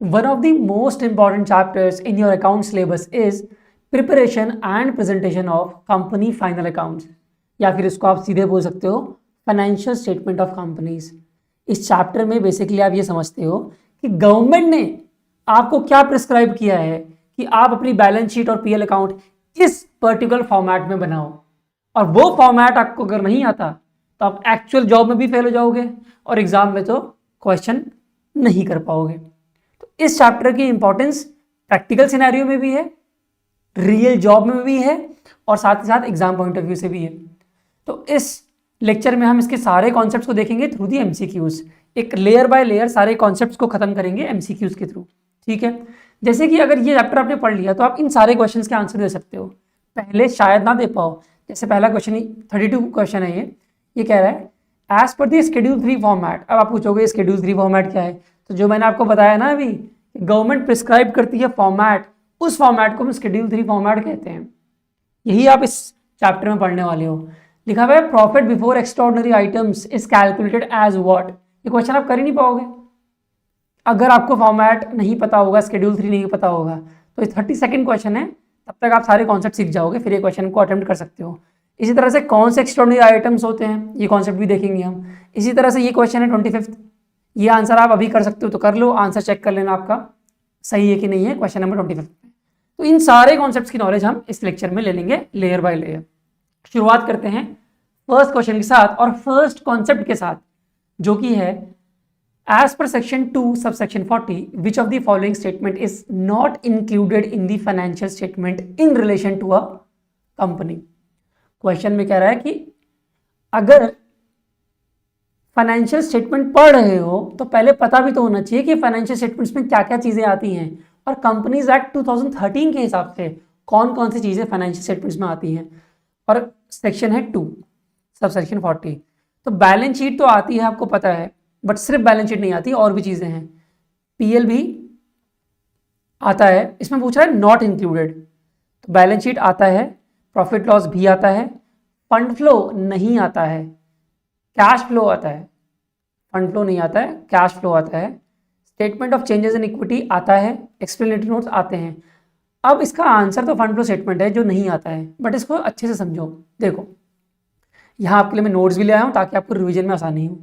One of the most important chapters in your account syllabus is preparation and presentation of company final accounts, या फिर इसको आप सीधे बोल सकते हो फाइनेंशियल स्टेटमेंट ऑफ कंपनीज। इस चैप्टर में बेसिकली आप ये समझते हो कि गवर्नमेंट ने आपको क्या प्रिस्क्राइब किया है कि आप अपनी बैलेंस शीट और पीएल अकाउंट इस पर्टिकुलर फॉर्मेट में बनाओ, और वो फॉर्मेट आपको अगर नहीं आता तो आप एक्चुअल जॉब में भी फेल हो जाओगे और एग्जाम में तो क्वेश्चन नहीं कर पाओगे। तो इस चैप्टर की इंपॉर्टेंस प्रैक्टिकल सिनेरियो में भी है, रियल जॉब में भी है, और साथ ही साथ एग्जाम पॉइंट ऑफ व्यू से भी है। तो इस लेक्चर में हम इसके सारे कॉन्सेप्ट्स को देखेंगे थ्रू दी एमसीक्यूज, एक लेयर बाय लेयर सारे कॉन्सेप्ट्स को खत्म करेंगे एमसीक्यूज के थ्रू। ठीक है, जैसे कि अगर ये चैप्टर आपने पढ़ लिया तो आप इन सारे क्वेश्चंस के आंसर दे सकते हो, पहले शायद ना दे पाओ। जैसे पहला क्वेश्चन 32 क्वेश्चन है, ये कह रहा है एज पर दी शेड्यूल 3 फॉर्मेट। अब आप पूछोगे शेड्यूल 3 फॉर्मेट क्या है, तो जो मैंने आपको बताया ना अभी, गवर्नमेंट प्रिस्क्राइब करती है फॉर्मेट, उस फॉर्मेट को हम शेड्यूल 3 फॉर्मेट कहते हैं। यही आप इस चैप्टर में पढ़ने वाले हो। लिखा हुआ है profit before extraordinary items is calculated as what. ये क्वेश्चन आप कर ही नहीं पाओगे अगर आपको फॉर्मेट नहीं पता होगा, शेड्यूल 3 नहीं पता होगा। तो ये 32nd क्वेश्चन है, तब तक आप सारे कॉन्सेप्ट सीख जाओगे, फिर ये क्वेश्चन को अटेम्प्ट कर सकते हो। इसी तरह से कौन से एक्स्ट्राऑर्डिनरी आइटम्स होते हैं, ये कॉन्सेप्ट भी देखेंगे हम। इसी तरह से ये क्वेश्चन है 25th, ये आंसर आप अभी कर सकते हो तो कर लो, आंसर चेक कर लेना आपका सही है कि नहीं है क्वेश्चन नंबर 25। तो इन सारे कॉन्सेप्ट्स की नॉलेज हम इस लेक्चर में ले लेंगे लेयर बाय लेयर। शुरुआत करते हैं फर्स्ट क्वेश्चन के साथ और फर्स्ट कॉन्सेप्ट के साथ, जो कि है as per section 2 subsection 40 which of the following statement is not included in the financial statement in relation to a company. Question में कह रहा है कि अगर फाइनेंशियल स्टेटमेंट पढ़ रहे हो तो पहले पता भी तो होना चाहिए कि फाइनेंशियल स्टेटमेंट्स में क्या क्या चीजें आती हैं, और कंपनीज एक्ट 2013 के हिसाब से कौन कौन सी चीजें फाइनेंशियल स्टेटमेंट्स में आती हैं। और सेक्शन है 2 सब सेक्शन 40। तो बैलेंस शीट तो आती है, आपको पता है, बट सिर्फ बैलेंस शीट नहीं आती, और भी चीजें हैं। पीएल भी आता है, इसमें पूछ रहा है नॉट इंक्लूडेड, तो बैलेंस शीट आता है, प्रॉफिट लॉस भी आता है, फंड फ्लो नहीं आता है, कैश फ्लो आता है, फंड फ्लो नहीं आता है, कैश फ्लो आता है, statement of changes in equity आता है, एक्सप्लेनेटरी नोट्स आते हैं। अब इसका आंसर तो फंड फ्लो स्टेटमेंट है जो नहीं आता है, बट इसको अच्छे से समझो। देखो यहाँ आपके लिए मैं नोट्स भी ले आया हूँ ताकि आपको रिवीजन में आसानी हो।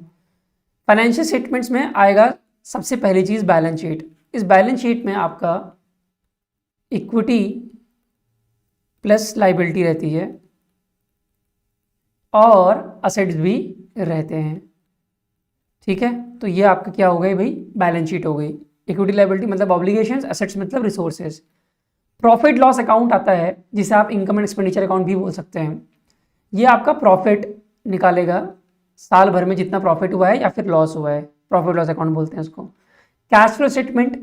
फाइनेंशियल स्टेटमेंट्स में आएगा सबसे पहली चीज़ बैलेंस शीट। इस बैलेंस शीट में आपका इक्विटी प्लस लाइबिलिटी रहती है और असेट्स भी रहते हैं। ठीक है, तो ये आपका क्या हो गई भाई, बैलेंस शीट हो गई। इक्विटी लाइबिलिटी मतलब ऑब्लिगेशंस, एसेट्स मतलब रिसोर्सेज। प्रॉफिट लॉस अकाउंट आता है जिसे आप इनकम एंड एक्सपेंडिचर अकाउंट भी बोल सकते हैं। ये आपका प्रॉफिट निकालेगा साल भर में जितना प्रॉफिट हुआ है या फिर लॉस हुआ है, प्रॉफिट लॉस अकाउंट बोलते हैं उसको। कैश फ्लो स्टेटमेंट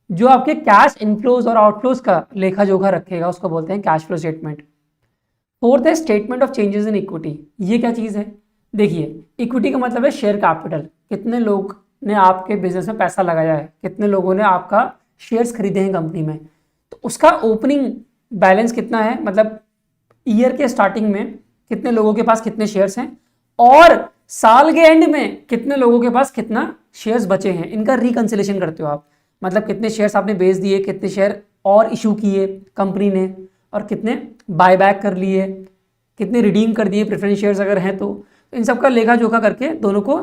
जो आपके कैश इनफ्लोज और आउटफ्लोज का लेखा जोखा रखेगा उसको बोलते हैं कैश फ्लो स्टेटमेंट। फोर्थ है statement of changes in equity. ये क्या चीज़ है, देखिए इक्विटी का मतलब है शेयर कैपिटल, कितने लोग ने आपके बिजनेस में पैसा लगाया है, कितने लोगों ने आपका शेयर्स खरीदे हैं कंपनी में, तो उसका ओपनिंग बैलेंस कितना है, मतलब ईयर के स्टार्टिंग में कितने लोगों के पास कितने शेयर्स हैं, और साल के एंड में कितने लोगों के पास कितना शेयर्स बचे हैं, इनका रिकंसिलेशन करते हो आप। मतलब कितने शेयर्स आपने बेच दिए, कितने शेयर और इशू किए कंपनी ने, और कितने बाय बैक कर लिए, कितने रिडीम कर दिए प्रेफरेंस शेयर्स अगर हैं तो इन सब का लेखा जोखा करके दोनों को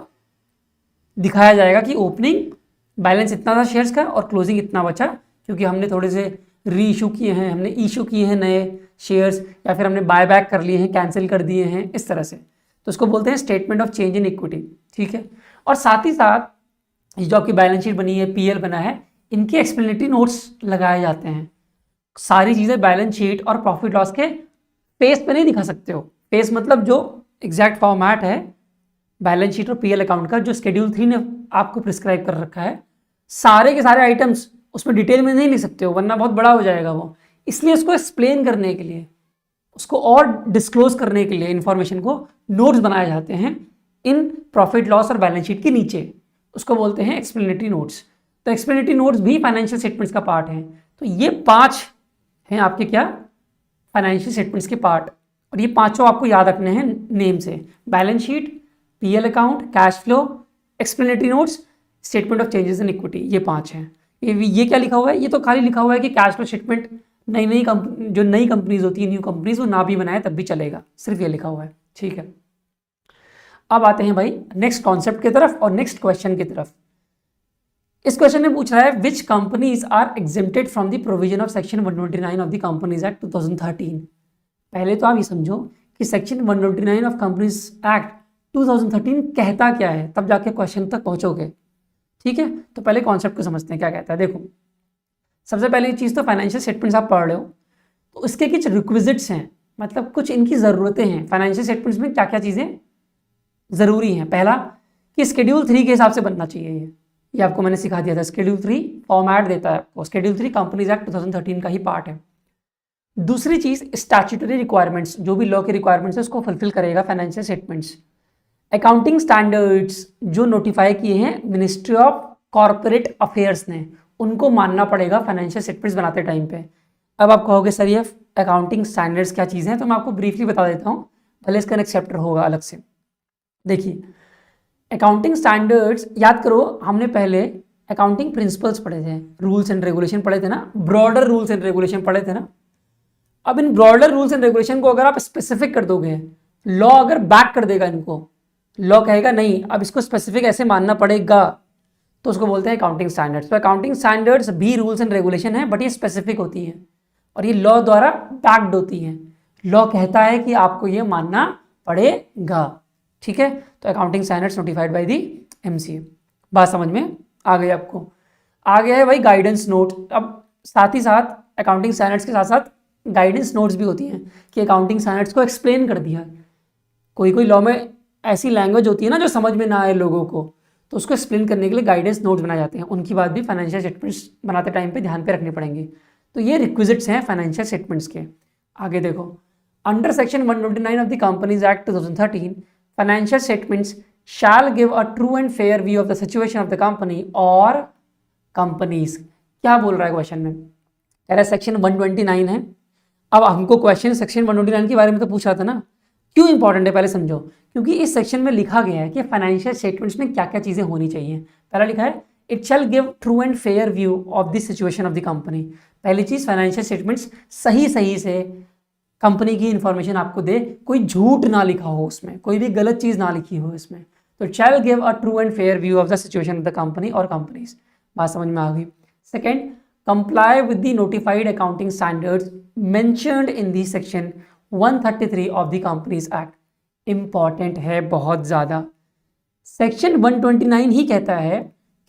दिखाया जाएगा कि ओपनिंग बैलेंस इतना था शेयर्स का और क्लोजिंग इतना बचा, क्योंकि हमने थोड़े से री इशू किए हैं, हमने इशू किए हैं नए शेयर्स, या फिर हमने बाय बैक कर लिए हैं, कैंसिल कर दिए हैं, इस तरह से। तो उसको बोलते हैं statement of change in equity. ठीक है, और साथ ही साथ जो आपकी बैलेंस शीट बनी है, पीएल बना है, इनके एक्सप्लेनेटरी नोट्स लगाए जाते हैं। सारी चीज़ें बैलेंस शीट और प्रॉफिट लॉस के पेज पे नहीं दिखा सकते हो। पेज मतलब जो एग्जैक्ट फॉर्मेट है बैलेंस शीट और पीएल अकाउंट का, जो शेड्यूल 3 ने आपको प्रिस्क्राइब कर रखा है, सारे के सारे आइटम्स उसमें डिटेल में नहीं लिख सकते हो, वरना बहुत बड़ा हो जाएगा वो। इसलिए उसको एक्सप्लेन करने के लिए, उसको और डिस्क्लोज करने के लिए इंफॉर्मेशन को नोट्स बनाए जाते हैं इन प्रॉफिट लॉस और बैलेंस शीट के नीचे, उसको बोलते हैं एक्सप्लेनेटरी नोट्स। तो एक्सप्लेनेटरी नोट्स भी फाइनेंशियल स्टेटमेंट्स का पार्ट हैं। तो ये 5 हैं आपके क्या, फाइनेंशियल स्टेटमेंट्स के पार्ट, और ये पांचों आपको याद रखने हैं नेम से, balance sheet, PL account, cash flow, explanatory notes, statement of changes in equity, ये 5 हैं। ये क्या लिखा हुआ है, ये तो खाली लिखा हुआ है कि कैश फ्लो स्टेटमेंट नई जो नई कंपनीज होती है, न्यू कंपनीज, वो ना भी बनाए तब भी चलेगा, सिर्फ ये लिखा हुआ है। ठीक है, अब आते हैं भाई नेक्स्ट कॉन्सेप्ट की तरफ और नेक्स्ट क्वेश्चन की तरफ। इस क्वेश्चन में पूछ रहा है which companies are exempted from the provision of section 129 of the companies act 2013। पहले तो आप ये समझो कि सेक्शन 129 ऑफ कंपनीज एक्ट 2013 कहता क्या है, तब जाके क्वेश्चन तक पहुंचोगे। ठीक है, तो पहले कॉन्सेप्ट को समझते हैं क्या कहता है। देखो, सबसे पहली चीज़ तो फाइनेंशियल स्टेटमेंट्स आप पढ़ रहे हो, तो उसके कुछ रिक्विजिट्स हैं, मतलब कुछ इनकी ज़रूरतें हैं। फाइनेंशियल स्टेटमेंट्स में क्या क्या चीज़ें ज़रूरी हैं। पहला कि शेड्यूल 3 के हिसाब से बनना चाहिए। ये आपको मैंने सिखा दिया था, शेड्यूल 3 फॉर्मेट देता है आपको। शेड्यूल 3 कंपनीज एक्ट 2013 का ही पार्ट है। दूसरी चीज़ स्टैट्यूटरी रिक्वायरमेंट्स, जो भी लॉ की रिक्वायरमेंट्स है उसको फुलफिल करेगा फाइनेंशियल स्टेटमेंट्स। अकाउंटिंग स्टैंडर्ड्स जो नोटिफाई किए हैं मिनिस्ट्री ऑफ कॉर्पोरेट अफेयर्स ने, उनको मानना पड़ेगा फाइनेंशियल स्टेटमेंट्स बनाते टाइम पे। अब आप कहोगे सर ये अकाउंटिंग स्टैंडर्ड्स क्या चीज़ है, तो मैं आपको ब्रीफली बता देता हूँ, भले इसका नेक्स्ट चैप्टर होगा अलग से। देखिए, अकाउंटिंग स्टैंडर्ड्स याद करो, हमने पहले अकाउंटिंग प्रिंसिपल्स पढ़े थे, रूल्स एंड रेगुलेशन पढ़े थे ना, ब्रॉडर रूल्स एंड रेगुलेशन पढ़े थे ना। अब in broader rules and regulation को अगर आप स्पेसिफिक कर दोगे, लॉ अगर बैक कर देगा इनको, लॉ कहेगा नहीं अब इसको स्पेसिफिक ऐसे मानना पड़ेगा, तो उसको बोलते हैं अकाउंटिंग स्टैंडर्ड्स। तो अकाउंटिंग स्टैंडर्ड्स भी रूल्स एंड रेगुलेशन है, बट ये स्पेसिफिक होती है और ये लॉ द्वारा बैक्ड होती है। लॉ कहता है कि आपको ये मानना पड़ेगा। ठीक है, तो accounting standards notified by the MCA. बात समझ में आ गई आपको। आ गया है भाई गाइडेंस नोट। अब साथ ही साथ अकाउंटिंग स्टैंडर्ड्स के साथ साथ गाइडेंस नोट्स भी होती हैं कि अकाउंटिंग स्टैंडर्ड्स को एक्सप्लेन कर दिया। कोई कोई लॉ में ऐसी लैंग्वेज होती है ना जो समझ में ना आए लोगों को, तो उसको एक्सप्लेन करने के लिए गाइडेंस नोट्स बनाए जाते हैं। उनकी बात भी फाइनेंशियल स्टेटमेंट्स बनाते टाइम पे ध्यान पे रखनी पड़ेंगी। तो ये रिक्विजिट्स हैं फाइनेंशियल स्टेटमेंट्स के। आगे देखो, under section 129 of the companies act 2013 financial statements shell give a true and fair view of the situation of the company और कंपनीज। क्या बोल रहा है क्वेश्चन में, कह रहा है सेक्शन 129 है। अब हमको क्वेश्चन सेक्शन 129 के बारे में तो पूछ रहा था ना, क्यों इंपॉर्टेंट है पहले समझो। क्योंकि इस सेक्शन में लिखा गया है कि फाइनेंशियल स्टेटमेंट्स में क्या क्या चीज़ें होनी चाहिए। पहला लिखा है it shall give true and fair view of the situation of the company. पहली चीज़, फाइनेंशियल स्टेटमेंट्स सही से कंपनी की इंफॉर्मेशन आपको दे, कोई झूठ ना लिखा हो उसमें, कोई भी गलत चीज़ ना लिखी हो इसमें। तो it shall give a true and fair view of the situation of the company और कंपनीज। बात समझ में आ गई। Second, comply with the notified accounting standards mentioned in the section 133 of the Companies Act। Important है बहुत ज़्यादा। Section 129 ही कहता है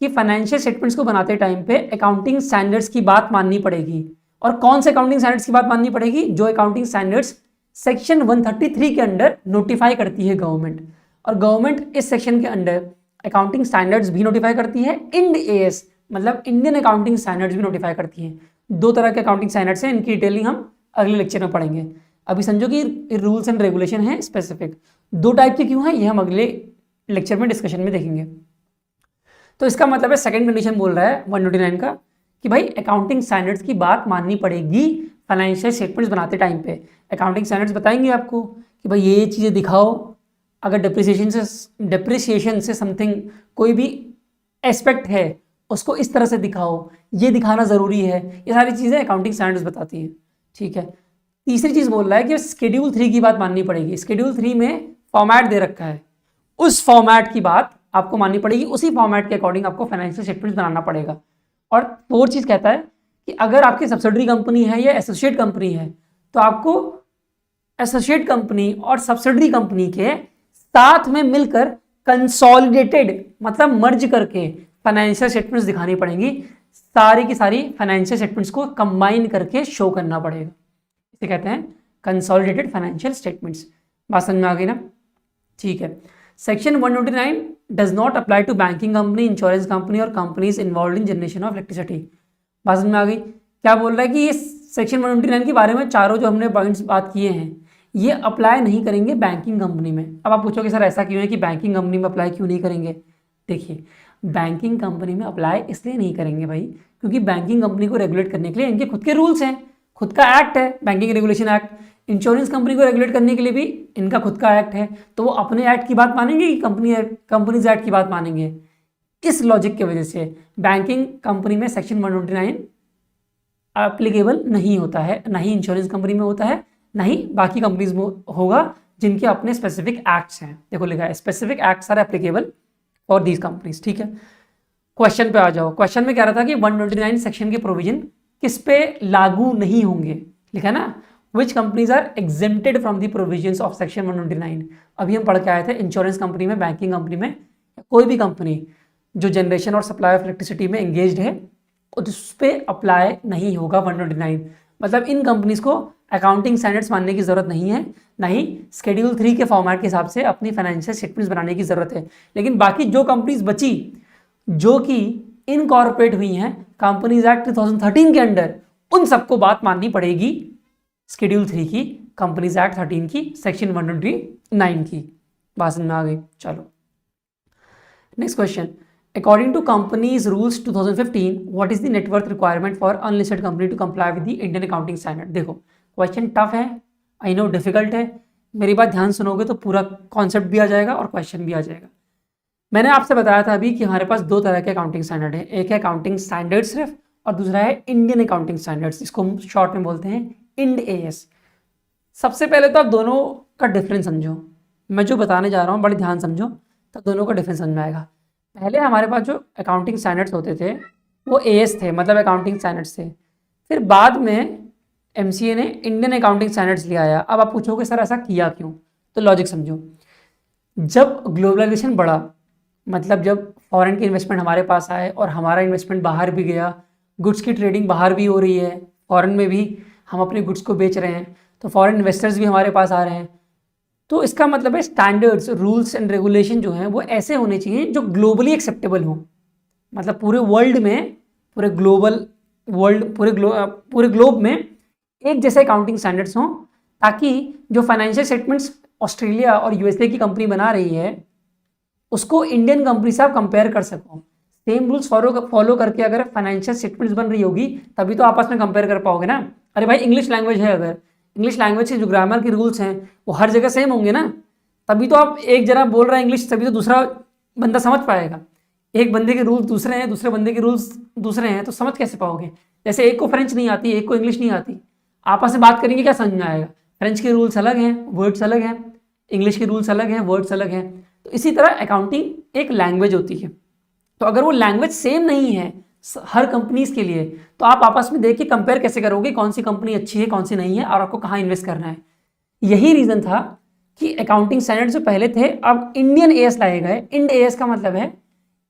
कि फाइनेंशियल स्टेटमेंट्स को बनाते टाइम पे अकाउंटिंग स्टैंडर्ड्स की बात माननी पड़ेगी। और कौन से अकाउंटिंग स्टैंडर्ड्स की बात माननी पड़ेगी? जो अकाउंटिंग स्टैंडर्ड्स सेक्शन 133 के अंडर नोटिफाई करती है गवर्नमेंट। और गवर्नमेंट इस सेक्शन के अंडर अकाउंटिंग स्टैंडर्ड्स भी नोटिफाई करती है, इंड एएस मतलब इंडियन अकाउंटिंग स्टैंडर्ड्स भी नोटिफाई करती हैं। दो तरह के अकाउंटिंग स्टैंडर्ड्स हैं, इनकी डिटेलिंग हम अगले लेक्चर में पढ़ेंगे। अभी समझो कि रूल्स एंड रेगुलेशन है स्पेसिफिक। दो टाइप के क्यों हैं ये हम अगले लेक्चर में डिस्कशन में देखेंगे। तो इसका मतलब है सेकंड कंडीशन बोल रहा है 129 का कि भाई अकाउंटिंग स्टैंडर्ड्स की बात माननी पड़ेगी फाइनेंशियल स्टेटमेंट्स बनाते टाइम पे। अकाउंटिंग स्टैंडर्ड्स बताएंगे आपको कि भाई ये चीज़ें दिखाओ, अगर डिप्रिसिएशन से समथिंग कोई भी एस्पेक्ट है उसको इस तरह से दिखाओ, ये दिखाना ज़रूरी है। ये सारी चीज़ें अकाउंटिंग स्टैंडर्ड्स बताती हैं। ठीक है, तीसरी चीज़ बोल रहा है कि शेड्यूल 3 की बात माननी पड़ेगी। शेड्यूल 3 में फॉर्मेट दे रखा है, उस फॉर्मेट की बात आपको माननी पड़ेगी, उसी फॉर्मेट के अकॉर्डिंग आपको फाइनेंशियल स्टेटमेंट्स बनाना पड़ेगा। और फोर्थ चीज़ कहता है कि अगर आपकी सब्सिडरी कंपनी है या एसोसिएट कंपनी है तो आपको एसोसिएट कंपनी और सब्सिडरी कंपनी के साथ में मिलकर कंसोलिडेटेड मतलब मर्ज करके फाइनेंशियल स्टेटमेंट्स दिखानी पड़ेंगी। सारी की सारी फाइनेंशियल स्टेटमेंट्स को कंबाइन करके शो करना पड़ेगा। इसे कहते हैं कंसोलिडेटेड फाइनेंशियल स्टेटमेंट्स। बात समझ में आ गई ना? ठीक है। Section 129 does not apply to banking company, insurance company और companies involve in generation of electricity. बात समझ में आ गई? क्या बोल रहा है कि ये सेक्शन 129 के बारे में चारों जो हमने पॉइंट्स बात किए हैं ये अप्लाई नहीं करेंगे बैंकिंग कंपनी में। अब आप पूछोगे सर ऐसा क्यों है कि बैंकिंग कंपनी में अप्लाई क्यों नहीं करेंगे? देखिए, बैंकिंग कंपनी में अप्लाई इसलिए नहीं करेंगे भाई क्योंकि बैंकिंग कंपनी को रेगुलेट करने के लिए इनके खुद के रूल्स हैं, खुद का एक्ट है banking regulation act. Insurance company को रेगुलेट करने के लिए भी इनका खुद का एक्ट है, तो वो अपने एक्ट की बात मानेंगे कि कंपनीज एक्ट की बात मानेंगे? इस लॉजिक की वजह से बैंकिंग कंपनी में सेक्शन 129 एप्लीकेबल नहीं होता है, ना ही इंश्योरेंस कंपनी में होता है, ना ही बाकी कंपनीज में होगा जिनके अपने स्पेसिफिक एक्ट्स हैं। देखो लिखा है specific acts are applicable for these companies. ठीक है, क्वेश्चन पे आ जाओ। क्वेश्चन में कह रहा था कि 129 सेक्शन के प्रोविजन किस पे लागू नहीं होंगे, लिखा ना, which companies are exempted from the provisions of section 129। अभी हम पढ़ के आए थे इंश्योरेंस कंपनी में, बैंकिंग कंपनी में, कोई भी कंपनी जो जनरेशन और सप्लाई ऑफ इलेक्ट्रिसिटी में एंगेज्ड है उस पर अप्लाई नहीं होगा 129। मतलब इन कंपनीज को अकाउंटिंग स्टैंडर्ड्स मानने की जरूरत नहीं है, ना ही शेड्यूल 3 के फॉर्मेट के हिसाब से अपनी फाइनेंशियल स्टेटमेंट्स बनाने की जरूरत है। लेकिन बाकी जो कंपनीज बची जो कि इनकॉर्पोरेट हुई हैं कंपनीज एक्ट 2013 के अंडर, उन सबको बात माननी पड़ेगी शेड्यूल 3 की, कंपनीज एक्ट 13 की, सेक्शन 129 की। बात समझ में आ गई? चलो next question. According to companies rules 2015, what is the net worth requirement for unlisted company to comply with the Indian accounting standard? देखो क्वेश्चन टफ है, आई नो डिफिकल्ट है, मेरी बात ध्यान सुनोगे तो पूरा कॉन्सेप्ट भी आ जाएगा और क्वेश्चन भी आ जाएगा। मैंने आपसे बताया था अभी कि हमारे पास दो तरह के अकाउंटिंग स्टैंडर्ड है, एक है अकाउंटिंग स्टैंडर्ड सिर्फ और दूसरा है इंडियन अकाउंटिंग स्टैंडर्ड्स, इसको हम शॉर्ट में बोलते हैं इंड AS। सबसे पहले तो आप दोनों का डिफरेंस समझो, मैं जो बताने जा रहा हूँ बड़े ध्यान समझो तो दोनों का डिफरेंस समझ में आएगा। पहले हमारे पास जो अकाउंटिंग स्टैंडर्ड्स होते थे वो AS थे, मतलब अकाउंटिंग स्टैंडर्ड्स थे। फिर बाद में MCA ने इंडियन अकाउंटिंग स्टैंडर्ड्स ले आया। अब आप पूछोगे सर ऐसा किया क्यों, तो लॉजिक समझो। जब ग्लोबलाइजेशन बढ़ा, मतलब जब फॉरेन की इन्वेस्टमेंट हमारे पास आए और हमारा इन्वेस्टमेंट बाहर भी गया, गुड्स की ट्रेडिंग बाहर भी हो रही है, फॉरेन में भी हम अपने गुड्स को बेच रहे हैं, तो फॉरेन इन्वेस्टर्स भी हमारे पास आ रहे हैं। तो इसका मतलब है स्टैंडर्ड्स, रूल्स एंड रेगुलेशन जो हैं वो ऐसे होने चाहिए जो ग्लोबली एक्सेप्टेबल हों, मतलब पूरे वर्ल्ड में, पूरे ग्लोबल वर्ल्ड, पूरे ग्लोब में एक जैसे अकाउंटिंग स्टैंडर्ड्स हों, ताकि जो फाइनेंशियल स्टेटमेंट्स ऑस्ट्रेलिया और USA की कंपनी बना रही है उसको इंडियन कंपनी से आप कंपेयर कर सको। सेम रूल्स फॉलो करके अगर फाइनेंशियल स्टेटमेंट्स बन रही होगी तभी तो आपस में कंपेयर कर पाओगे ना। अरे भाई इंग्लिश लैंग्वेज है, अगर इंग्लिश लैंग्वेज के जो ग्रामर के रूल्स हैं वो हर जगह सेम होंगे ना, तभी तो आप एक जना बोल रहा है इंग्लिश, तभी तो दूसरा बंदा समझ पाएगा। एक बंदे के रूल्स दूसरे हैं, दूसरे बंदे के रूल्स दूसरे हैं, तो समझ कैसे पाओगे? जैसे एक को फ्रेंच नहीं आती, एक को इंग्लिश नहीं आती, आपस में बात करेंगे क्या समझ में आएगा? फ्रेंच के रूल्स अलग हैं, वर्ड्स अलग हैं, इंग्लिश के रूल्स अलग हैं, वर्ड्स अलग हैं। तो इसी तरह अकाउंटिंग एक लैंग्वेज होती है, तो अगर वो लैंग्वेज सेम नहीं है हर कंपनीज के लिए तो आप आपस में देख के कंपेयर कैसे करोगे कौन सी कंपनी अच्छी है कौन सी नहीं है और आपको कहाँ इन्वेस्ट करना है। यही रीजन था कि अकाउंटिंग स्टैंडर्ड जो पहले थे अब इंडियन AS लाए गए। इंड AS का मतलब है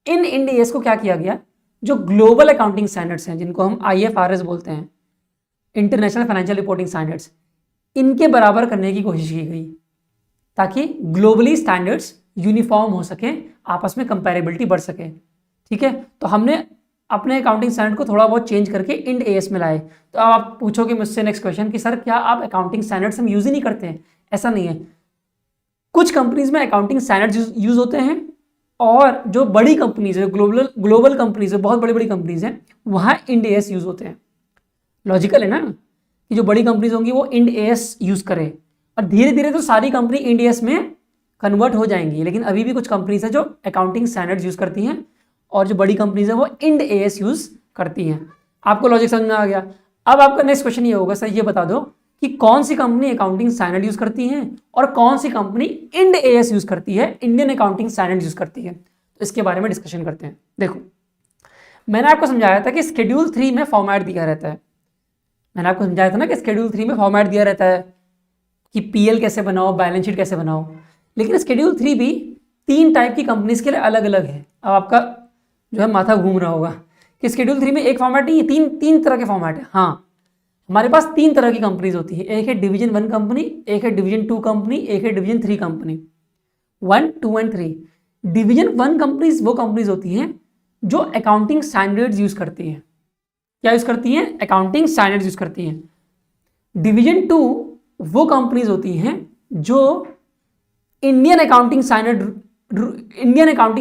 इन इंड AS को क्या किया गया, जो ग्लोबल अकाउंटिंग स्टैंडर्ड्स हैं जिनको हम IFRS बोलते हैं, इंटरनेशनल फाइनेंशियल रिपोर्टिंग स्टैंडर्ड्स, इनके बराबर करने की कोशिश की गई ताकि ग्लोबली स्टैंडर्ड्स यूनिफॉर्म हो सके, आपस में कंपेरेबिलिटी बढ़ सके। ठीक है, तो हमने अपने अकाउंटिंग स्टैंडर्ड को थोड़ा बहुत चेंज करके इंड AS में लाए। तो अब आप पूछोगे मुझसे नेक्स्ट क्वेश्चन कि सर क्या आप अकाउंटिंग स्टैंडर्ड्स हम यूज ही नहीं करते हैं? ऐसा नहीं है, कुछ कंपनीज में अकाउंटिंग स्टैंडर्ड्स यूज होते हैं और जो बड़ी कंपनीज है, ग्लोबल कंपनीज है, बहुत बड़ी बड़ी कंपनीज हैं, वहाँ इंड AS यूज होते हैं। लॉजिकल है ना कि जो बड़ी कंपनीज होंगी वो इंड AS यूज करें और धीरे धीरे तो सारी कंपनी इंड AS में कन्वर्ट हो जाएंगी, लेकिन अभी भी कुछ कंपनीज हैं जो अकाउंटिंग स्टैंडर्ड्स यूज करती हैं और जो बड़ी कंपनीज है वो इंड AS यूज करती हैं। आपको लॉजिक समझ में आ गया? अब आपका नेक्स्ट क्वेश्चन ये होगा, सर ये बता दो कि कौन सी कंपनी अकाउंटिंग स्टैंडर्ड यूज करती है और कौन सी कंपनी इंड AS यूज करती है, इंडियन अकाउंटिंग स्टैंडर्ड यूज करती है। तो इसके बारे में डिस्कशन करते हैं। देखो मैंने आपको समझाया था कि शेड्यूल 3 में फॉर्मेट दिया रहता है, मैंने आपको समझाया था ना कि शेड्यूल 3 में फॉर्मेट दिया रहता है कि PL कैसे बनाओ, बैलेंस शीट कैसे बनाओ, लेकिन शेड्यूल 3 भी 3 टाइप की कंपनीज के लिए अलग अलग है। अब आपका जो है माथा घूम रहा होगा कि शेड्यूल 3 में एक फॉर्मेट नहीं है, तीन तरह के फॉर्मेट है। हाँ, हमारे पास 3 तरह की कंपनीज होती है, एक है डिवीजन 1 कंपनी, एक है डिवीजन 2 कंपनी, एक है division 3 company. 1, 2 and 3। Division 1 companies वो कंपनीज होती हैं जो अकाउंटिंग स्टैंडर्ड्स यूज करती हैं। क्या यूज करती हैं? अकाउंटिंग स्टैंडर्ड्स यूज करती हैं। डिवीजन 2 वो कंपनीज होती हैं जो इंडियन अकाउंटिंग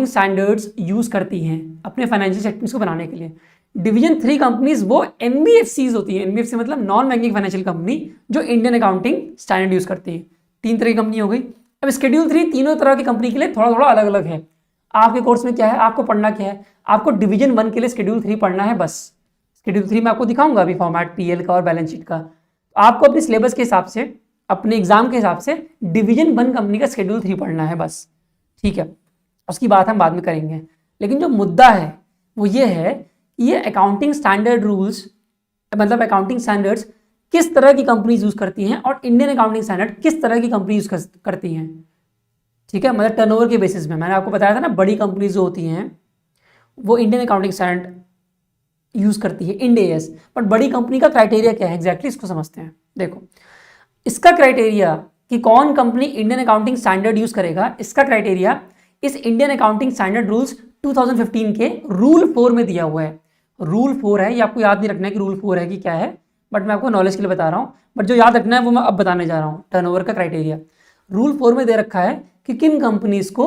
स्टैंडर्ड्स यूज करती हैं अपने फाइनेंशियल स्टेटमेंट्स को बनाने के लिए। डिवीजन 3 कंपनीज वो NBFCs होती हैं, NBFC मतलब नॉन बैंकिंग फाइनेंशियल कंपनी, जो इंडियन अकाउंटिंग स्टैंडर्ड यूज करती हैं। 3 तरह की कंपनी हो गई। अब शेड्यूल 3 तीनों तरह की कंपनी के लिए थोड़ा थोड़ा अलग अलग है। आपके कोर्स में क्या है, आपको पढ़ना क्या है, आपको डिवीजन 1 के लिए शेड्यूल 3 पढ़ना है बस। शेड्यूल 3 में आपको दिखाऊंगा अभी फॉर्मेट पीएल का और बैलेंस शीट का। आपको अपने सिलेबस के हिसाब से, अपने एग्जाम के हिसाब से डिवीजन 1 कंपनी का शेड्यूल 3 पढ़ना है बस, ठीक है। उसकी बात हम बाद में करेंगे, लेकिन जो मुद्दा है वो ये है कि ये अकाउंटिंग स्टैंडर्ड रूल्स, मतलब अकाउंटिंग स्टैंडर्ड्स किस तरह की कंपनीज यूज करती हैं और इंडियन अकाउंटिंग स्टैंडर्ड किस तरह की कंपनी यूज करती हैं, ठीक है। मतलब टर्नओवर के बेसिस में, मैंने आपको बताया था ना, बड़ी कंपनीज जो होती हैं वो इंडियन अकाउंटिंग स्टैंडर्ड यूज करती है, इंड एएस। बट बड़ी कंपनी का क्राइटेरिया क्या है एग्जैक्टली, इसको समझते हैं। देखो, इसका क्राइटेरिया कि कौन company Indian accounting standard use करेगा, इसका क्राइटेरिया इस इंडियन अकाउंटिंग स्टैंडर्ड रूल्स 2015 के रूल 4 में दिया हुआ है। रूल 4 है, ये आपको याद नहीं रखना है कि रूल 4 है कि क्या है, बट मैं आपको नॉलेज के लिए बता रहा हूँ। बट जो याद रखना है वो मैं अब बताने जा रहा हूँ। टर्नओवर का क्राइटेरिया रूल 4 में दे रखा है कि किन कंपनीज को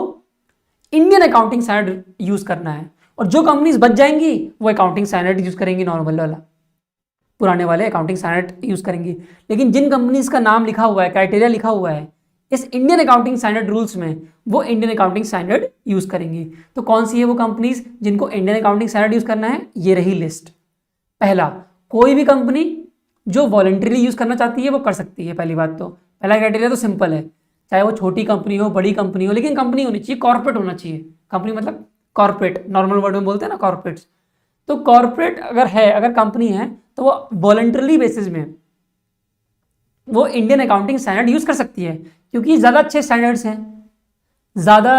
इंडियन अकाउंटिंग स्टैंडर्ड यूज करना है, और जो कंपनीज बच जाएंगी वो अकाउंटिंग स्टैंडर्ड यूज करेंगी, नॉर्मल वाला, पुराने वाले अकाउंटिंग स्टैंडर्ड यूज करेंगी। लेकिन जिन कंपनीज का नाम लिखा हुआ है, क्राइटेरिया लिखा हुआ है इस इंडियन अकाउंटिंग स्टैंडर्ड रूल्स में, वो इंडियन अकाउंटिंग स्टैंडर्ड यूज करेंगी। तो कौन सी है वो कंपनीज जिनको इंडियन अकाउंटिंग स्टैंडर्ड यूज करना है, ये रही लिस्ट। पहला, कोई भी कंपनी जो वॉलंटरीली यूज करना चाहती है वो कर सकती है। पहली बात तो, पहला क्राइटेरिया तो सिंपल है, चाहे वो छोटी कंपनी हो, बड़ी कंपनी हो, लेकिन कंपनी होनी चाहिए, कॉर्पोरेट होना चाहिए। कंपनी मतलब कॉर्पोरेट, नॉर्मल वर्ड में बोलते हैं ना कॉर्पोरेट्स। तो कॉर्पोरेट अगर है, अगर कंपनी है, तो वो वॉलंटरी बेसिस में वो इंडियन अकाउंटिंग स्टैंडर्ड यूज कर सकती है, क्योंकि ज़्यादा अच्छे स्टैंडर्ड्स हैं, ज़्यादा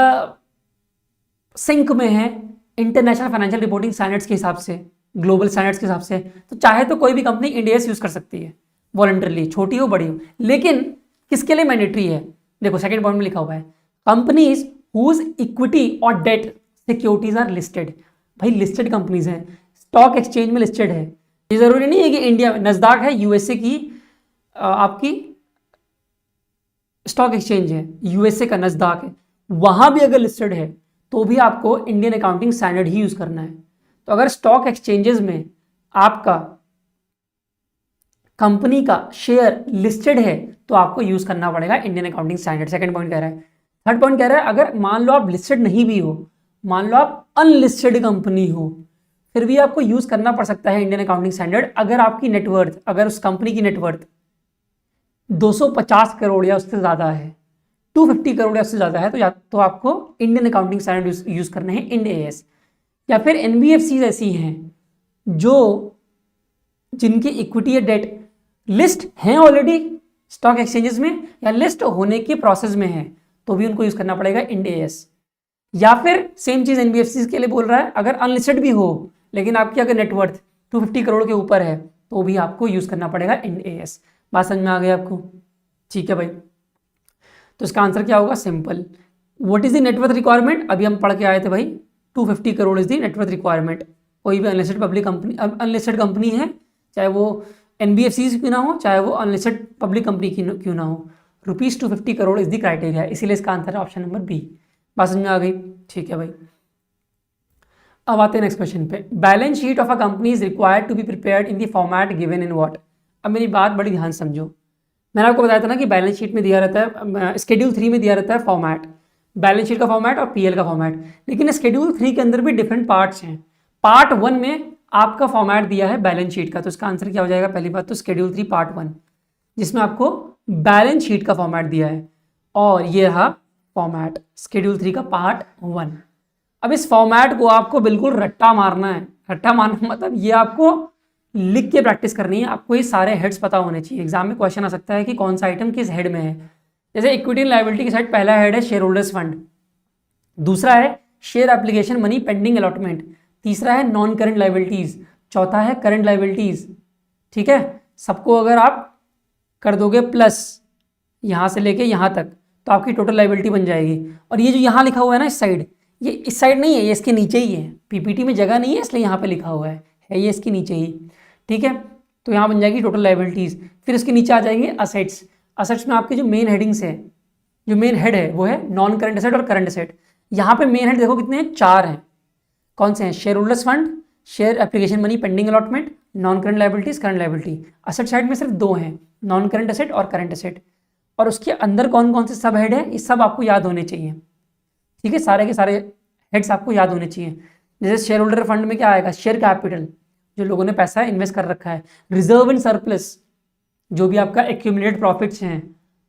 सिंक में है इंटरनेशनल फाइनेंशियल रिपोर्टिंग स्टैंडर्ड्स के हिसाब से, ग्लोबल स्टैंडर्ड्स के हिसाब से। तो चाहे तो कोई भी कंपनी इंडियस यूज कर सकती है वॉलंटरली, छोटी हो बड़ी हो। लेकिन किसके लिए मैंडेटरी है, देखो सेकंड पॉइंट में लिखा हुआ है, कंपनीज हुज इक्विटी और डेट सिक्योरिटीज आर लिस्टेड। भाई लिस्टेड कंपनीज हैं, स्टॉक एक्सचेंज में लिस्टेड है। ये जरूरी नहीं है कि इंडिया में, नस्दाक है यूएसए की, आपकी स्टॉक एक्सचेंज है यूएसए का, नस्दाक है, वहां भी अगर लिस्टेड है तो भी आपको इंडियन अकाउंटिंग स्टैंडर्ड ही यूज करना है। तो अगर स्टॉक एक्सचेंजेस में आपका कंपनी का शेयर लिस्टेड है तो आपको यूज करना पड़ेगा Indian accounting standard. Second point कह रहा है। थर्ड पॉइंट कह रहा है, अगर मान लो आप लिस्टेड नहीं भी हो, मान लो आप अनलिस्टेड कंपनी हो, फिर भी आपको यूज करना पड़ सकता है इंडियन अकाउंटिंग स्टैंडर्ड। अगर आपकी नेटवर्थ, अगर उस कंपनी की नेटवर्थ 250 करोड़ या उससे ज़्यादा है, 250 करोड़ या उससे ज़्यादा है, तो या तो आपको इंडियन अकाउंटिंग स्टैंडर्ड यूज करने हैं, इंड एएस। या फिर एनबीएफसीज ऐसी हैं जो जिनकी इक्विटी या डेट लिस्ट हैं ऑलरेडी स्टॉक एक्सचेंजेस में, या लिस्ट होने के प्रोसेस में है, तो भी उनको यूज करना पड़ेगा इंड एएस। या फिर सेम चीज एनबीएफसी के लिए बोल रहा है, अगर अनलिस्टेड भी हो लेकिन आपकी अगर नेटवर्थ 250 करोड़ के ऊपर है तो भी आपको यूज करना पड़ेगा इंड एएस। बात समझ में आ गई आपको, ठीक है भाई। तो इसका आंसर क्या होगा, simple. What is the net worth requirement, अभी हम पढ़ के आए थे भाई, 250 crore is the net worth requirement. कोई भी unlisted public company, unlisted company है, चाहे वो एनबीएफसी क्यों ना हो, चाहे वो अनलिस्टेड पब्लिक कंपनी क्यों ना हो, ₹250 करोड़ इज द क्राइटेरिया, इसीलिए इसका आंसर है ऑप्शन नंबर बी। बात समझ में आ गई, ठीक है भाई। अब आते हैं नेक्स्ट क्वेश्चन पे। Balance sheet of a company is required to be prepared in the format given in what. अब मेरी बात बड़ी ध्यान समझो, मैंने आपको बताया था ना कि बैलेंस शीट में दिया रहता है, शेड्यूल 3 में दिया रहता है फॉर्मेट, बैलेंस शीट का फॉर्मेट और पीएल का फॉर्मेट। लेकिन शेड्यूल 3 के अंदर भी डिफरेंट पार्ट्स हैं। पार्ट 1 में आपका फॉर्मेट दिया है बैलेंस शीट का, तो इसका आंसर क्या हो जाएगा, पहली बात तो शेड्यूल 3 पार्ट 1, जिसमें आपको बैलेंस शीट का फॉर्मेट दिया है, और ये रहा फॉर्मेट शेड्यूल 3 का पार्ट 1। अब इस फॉर्मेट को आपको बिल्कुल रट्टा मारना है। रट्टा मारना मतलब ये आपको लिख के प्रैक्टिस करनी है, आपको ये सारे हेड्स पता होने चाहिए। एग्जाम में क्वेश्चन आ सकता है कि कौन सा आइटम किस हेड में है। जैसे इक्विटी एंड लायबिलिटी की साइड पहला हेड है शेयर होल्डर्स फंड, दूसरा है share application money pending allotment, तीसरा है नॉन करंट लायबिलिटीज, चौथा है करंट लायबिलिटीज। ठीक है, सबको अगर आप कर दोगे प्लस यहाँ से लेके यहाँ तक तो आपकी टोटल लायबिलिटी बन जाएगी। और ये जो यहाँ लिखा हुआ है ना इस साइड, ये इस साइड नहीं है, ये इसके नीचे ही है। पीपीटी में जगह नहीं है इसलिए यहाँ पे लिखा हुआ है ये इसके नीचे ही। ठीक है, तो यहाँ बन जाएगी टोटल लायबिलिटीज। फिर इसके नीचे आ जाएंगे असेट्स। असेट्स में आपके जो मेन हेडिंग्स है, जो मेन हेड है वो है नॉन करंट एसेट और करंट एसेट। यहाँ पे मेन हेड देखो कितने हैं, 4 हैं। कौन से हैं, share holders fund, share application money pending allotment, non current liabilities, current liability. Asset side में सिर्फ 2 हैं, नॉन करंट एसेट और करंट एसेट। और उसके अंदर कौन कौन से सब हेड है, ये सब आपको याद होने चाहिए। ठीक है, सारे के सारे हेड्स आपको याद होने चाहिए। जैसे शेयर होल्डर फंड में क्या आएगा, शेयर कैपिटल, जो लोगों ने पैसा इन्वेस्ट कर रखा है। रिजर्व एंड सरप्लस, जो भी आपका एक्यूमुलेटेड प्रॉफिट्स हैं,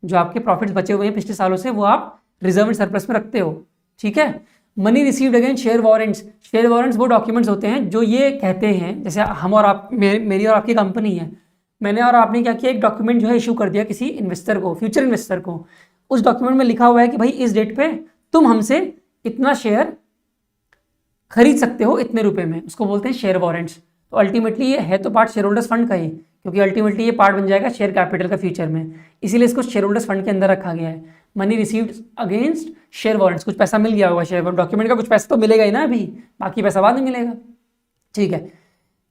जो आपके प्रॉफिट्स बचे हुए हैं पिछले सालों से, वो आप रिजर्व एंड सरप्लस में रखते हो, ठीक है। Money received again share warrants, share warrants वो डॉक्यूमेंट्स होते हैं जो ये कहते हैं, जैसे हम और आप, मेरी और आपकी कंपनी है, मैंने और आपने क्या किया, एक डॉक्यूमेंट जो है इशू कर दिया किसी इन्वेस्टर को, फ्यूचर इन्वेस्टर को। उस डॉक्यूमेंट में लिखा हुआ है कि भाई इस डेट पे तुम हमसे इतना शेयर खरीद सकते हो इतने रुपए में, उसको बोलते हैं शेयर वारंट्स। तो अल्टीमेटली ये है तो पार्ट शेयर होल्डर्स फंड का ही, क्योंकि अल्टीमेटली ये पार्ट बन जाएगा शेयर कैपिटल का फ्यूचर में, इसीलिए इसको शेयर होल्डर्स फंड के अंदर रखा गया है। Money received against share warrants, कुछ पैसा मिल गया होगा शेयर डॉक्यूमेंट का, कुछ पैसा तो मिलेगा ही ना अभी, बाकी पैसा बाद में मिलेगा, ठीक है।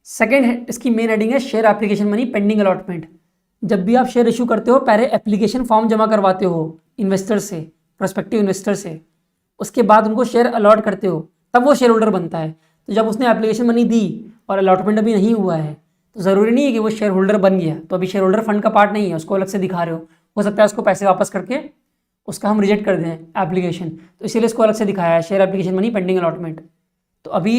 सेकेंड इसकी मेन हेडिंग है share application money pending allotment. जब भी आप शेयर इशू करते हो पहले एप्लीकेशन फॉर्म जमा करवाते हो इन्वेस्टर से, प्रोस्पेक्टिव इन्वेस्टर से, उसके बाद उनको शेयर अलॉट करते हो, तब वो शेयर होल्डर बनता है। तो जब उसने एप्लीकेशन मनी दी और अलॉटमेंट अभी नहीं हुआ है तो ज़रूरी नहीं है कि वो शेयर होल्डर बन गया, तो अभी शेयर होल्डर फंड का पार्ट नहीं है, उसको अलग से दिखा रहे हो सकता है उसको पैसे वापस करके उसका हम रिजेक्ट कर दें एप्लीकेशन, तो इसीलिए इसको अलग से दिखाया है share application money pending allotment. तो अभी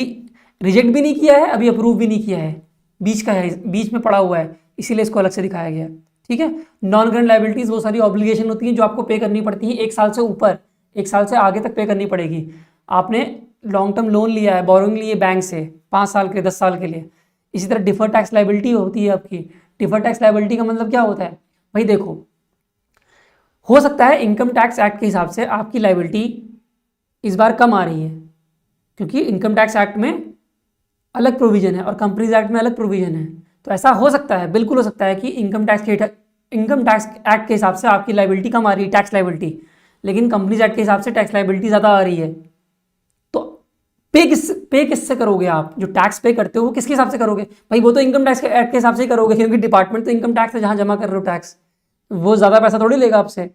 रिजेक्ट भी नहीं किया है, अभी अप्रूव भी नहीं किया है, बीच का है, बीच में पड़ा हुआ है, इसीलिए इसको अलग से दिखाया गया, ठीक है। नॉन करंट लायबिलिटीज़ वो सारी ऑब्लिगेशन होती हैं जो आपको पे करनी पड़ती हैं 1 साल से ऊपर, 1 साल से आगे तक पे करनी पड़ेगी। आपने लॉन्ग टर्म लोन लिया है, बोरोइंग लिए बैंक से 5 साल के 10 साल के लिए। इसी तरह डिफर टैक्स लायबिलिटी होती है आपकी। डिफर टैक्स लायबिलिटी का मतलब क्या होता है भाई, देखो हो सकता है इनकम टैक्स एक्ट के हिसाब से आपकी लायबिलिटी इस बार कम आ रही है, क्योंकि इनकम टैक्स एक्ट में अलग प्रोविजन है और कंपनीज एक्ट में अलग प्रोविजन है। तो ऐसा हो सकता है, बिल्कुल हो सकता है कि इनकम टैक्स एक्ट के हिसाब से आपकी लायबिलिटी कम आ रही है, टैक्स लायबिलिटी, लेकिन कंपनीज एक्ट के हिसाब से टैक्स लायबिलिटी ज़्यादा आ रही है। तो पे किससे करोगे आप, जो टैक्स पे करते हो वो किसके हिसाब से करोगे भाई, वो तो इनकम टैक्स एक्ट के हिसाब से ही करोगे, क्योंकि डिपार्टमेंट तो इनकम टैक्स है जहाँ जमा कर रहे हो टैक्स, वो ज़्यादा पैसा थोड़ी लेगा आपसे।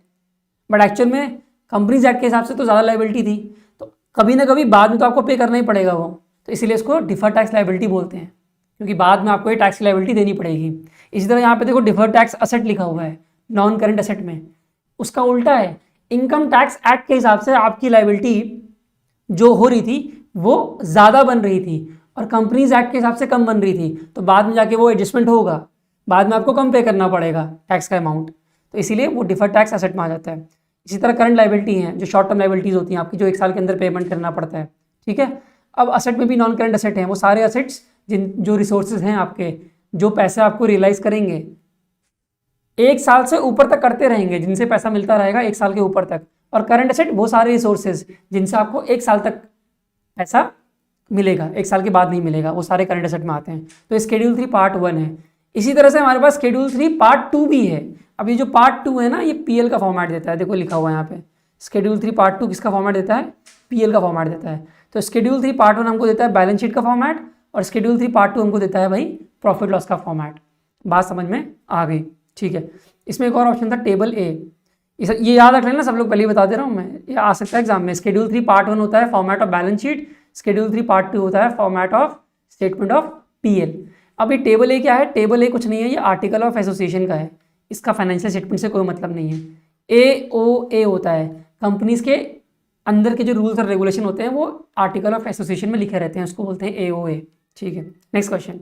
बट एक्चुअल में कंपनीज एक्ट के हिसाब से तो ज़्यादा लायबिलिटी थी, तो कभी ना कभी बाद में तो आपको पे करना ही पड़ेगा वो, तो इसीलिए इसको डिफर टैक्स लायबिलिटी बोलते हैं, क्योंकि बाद में आपको ये टैक्स की लायबिलिटी देनी पड़ेगी। इसी तरह यहाँ पे देखो डिफर टैक्स असेट लिखा हुआ है नॉन करंट असेट में, उसका उल्टा है, इनकम टैक्स एक्ट के हिसाब से आपकी लायबिलिटी जो हो रही थी वो ज़्यादा बन रही थी और कंपनीज एक्ट के हिसाब से कम बन रही थी, तो बाद में जाके वो एडजस्टमेंट होगा, बाद में आपको कम पे करना पड़ेगा टैक्स का अमाउंट, तो इसीलिए वो डिफर टैक्स असेट में आ जाता है। इसी तरह करंट लायबिलिटी हैं जो शॉर्ट टर्म लायबिलिटीज़ होती हैं आपकी, जो 1 साल के अंदर पेमेंट करना पड़ता है, ठीक है। अब असेट में भी नॉन करंट असेट हैं, वो सारे असेट्स जो रिसोर्सेज हैं आपके, जो पैसे आपको रियलाइज करेंगे 1 साल से ऊपर तक करते रहेंगे, जिनसे पैसा मिलता रहेगा 1 साल के ऊपर तक। और करंट असेट वो सारे रिसोर्सेज जिनसे आपको 1 साल तक पैसा मिलेगा, 1 साल के बाद नहीं मिलेगा, वो सारे करंट असेट में आते हैं। तो स्केड्यूल 3 पार्ट 1 है। इसी तरह से हमारे पास स्केड्यूल 3 पार्ट 2 भी है। अब ये जो पार्ट 2 है ना, ये पीएल का फॉर्मेट देता है, देखो लिखा हुआ है यहाँ पे, स्केड्यूल 3 पार्ट 2 किसका फॉर्मेट देता है, पीएल का फॉर्मेट देता है। तो स्केड्यूल 3 पार्ट 1 हमको देता है बैलेंस शीट का फॉर्मेट, और स्केड्यूल 3 पार्ट 2 हमको देता है भाई प्रॉफिट लॉस का फॉर्मेट। बात समझ में आ गई, ठीक है। इसमें एक और ऑप्शन था टेबल ए, ये याद रख लेना सब लोग, पहले ही बता दे रहा हूँ मैं, ये आ सकता है एग्जाम में। स्केड्यूल 3 पार्ट 1 होता है format of balance sheet, schedule 3 part 2 होता है format of statement of PL. अब ये टेबल ए क्या है, टेबल ए कुछ नहीं है, ये आर्टिकल ऑफ एसोसिएशन का है, इसका फाइनेंशियल स्टेटमेंट से कोई मतलब नहीं है। AOA होता है, कंपनीज के अंदर के जो रूल्स और रेगुलेशन होते हैं वो आर्टिकल ऑफ एसोसिएशन में लिखे रहते हैं, उसको बोलते हैं AOA, ठीक है। Next question,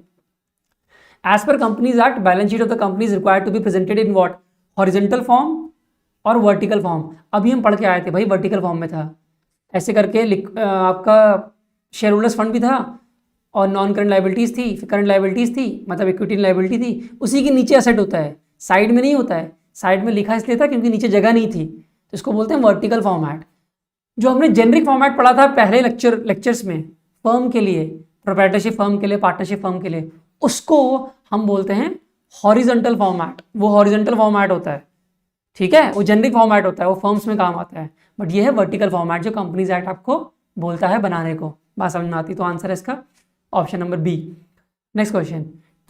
as per companies act balance sheet of the company is required to be presented in what, horizontal form और वर्टिकल फॉर्म। अभी हम पढ़ के आए थे भाई, वर्टिकल फॉर्म में था, ऐसे करके आपका शेयर होल्डर्स फंड भी था और नॉन करंट लायबिलिटीज़ थी, करंट लायबिलिटीज़ थी, मतलब इक्विटी लायबिलिटी थी, उसी के नीचे असेट होता है, साइड में नहीं होता है। साइड में लिखा इसलिए था क्योंकि नीचे जगह नहीं थी, तो इसको बोलते हैं वर्टिकल फॉर्मेट। जो हमने जेनरिक फॉर्मेट पढ़ा था पहले लेक्चर्स में, फर्म के लिए, प्रोप्राइटरशिप फर्म के लिए, पार्टनरशिप फर्म के लिए, उसको हम बोलते हैं हॉरिजॉन्टल फॉर्मेट। वो हॉरिजॉन्टल फॉर्मेट होता है, ठीक है, वो जेनरिक फॉर्मेट होता है, वो फर्म्स में काम आता है। बट ये है वर्टिकल फॉर्मेट जो कंपनीज एक्ट आपको बोलता है बनाने को। बात समझ में आती, तो आंसर है इसका option number B. Next question,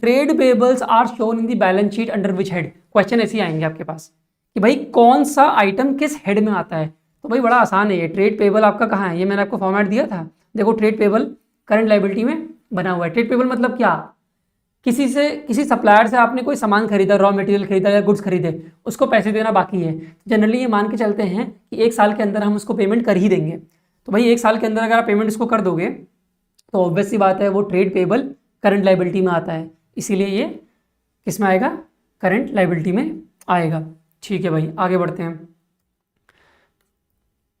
trade payables are shown in the balance sheet under which head. Question ऐसे ही आएंगे आपके पास कि भाई कौन सा आइटम किस हेड में आता है। तो भाई बड़ा आसान है ये, ट्रेड पेबल आपका कहाँ है, ये मैंने आपको फॉर्मेट दिया था, देखो ट्रेड पेबल करंट लायबिलिटी में बना हुआ है। ट्रेड पेबल मतलब क्या, किसी सप्लायर से आपने कोई सामान खरीदा, रॉ मटेरियल खरीदा या गुड्स खरीदे, उसको पैसे देना बाकी है। जनरली ये मान के चलते हैं कि 1 साल के अंदर हम उसको पेमेंट कर ही देंगे। तो भाई 1 साल के अंदर अगर आप पेमेंट इसको कर दोगे तो ऑब्वियस सी बात है वो ट्रेड पेबल करंट लाइबिलिटी में आता है, इसीलिए ये किस में आएगा, करंट लाइबिलिटी में आएगा। ठीक है भाई, आगे बढ़ते हैं।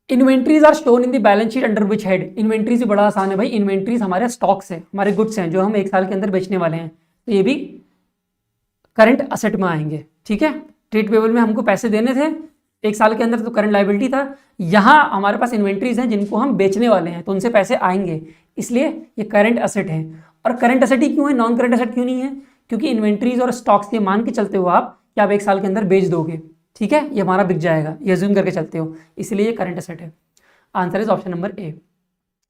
Inventories are shown in the balance sheet under which head. Inventories भी बड़ा आसान है भाई, इन्वेंट्रीज हमारे स्टॉक्स है, हमारे गुड्स हैं जो हम 1 साल के अंदर बेचने वाले हैं, तो ये भी करंट असेट में आएंगे। ठीक है, ट्रेड पेबल में हमको पैसे देने थे 1 साल के अंदर तो करंट लाइबिलिटी था, यहाँ हमारे पास इन्वेंट्रीज हैं जिनको हम बेचने वाले हैं तो उनसे पैसे आएंगे, इसलिए ये करंट असेट है। और करंट असेट ही क्यों है, नॉन करंट असेट क्यों नहीं है, क्योंकि इन्वेंट्रीज और स्टॉक्स ये मान के चलते हो आप कि आप 1 साल के अंदर बेच दोगे, ठीक है, ये हमारा बिक जाएगा, ये अज्यूम करके चलते हो, इसलिए ये करंट असेट है। Answer is option number A.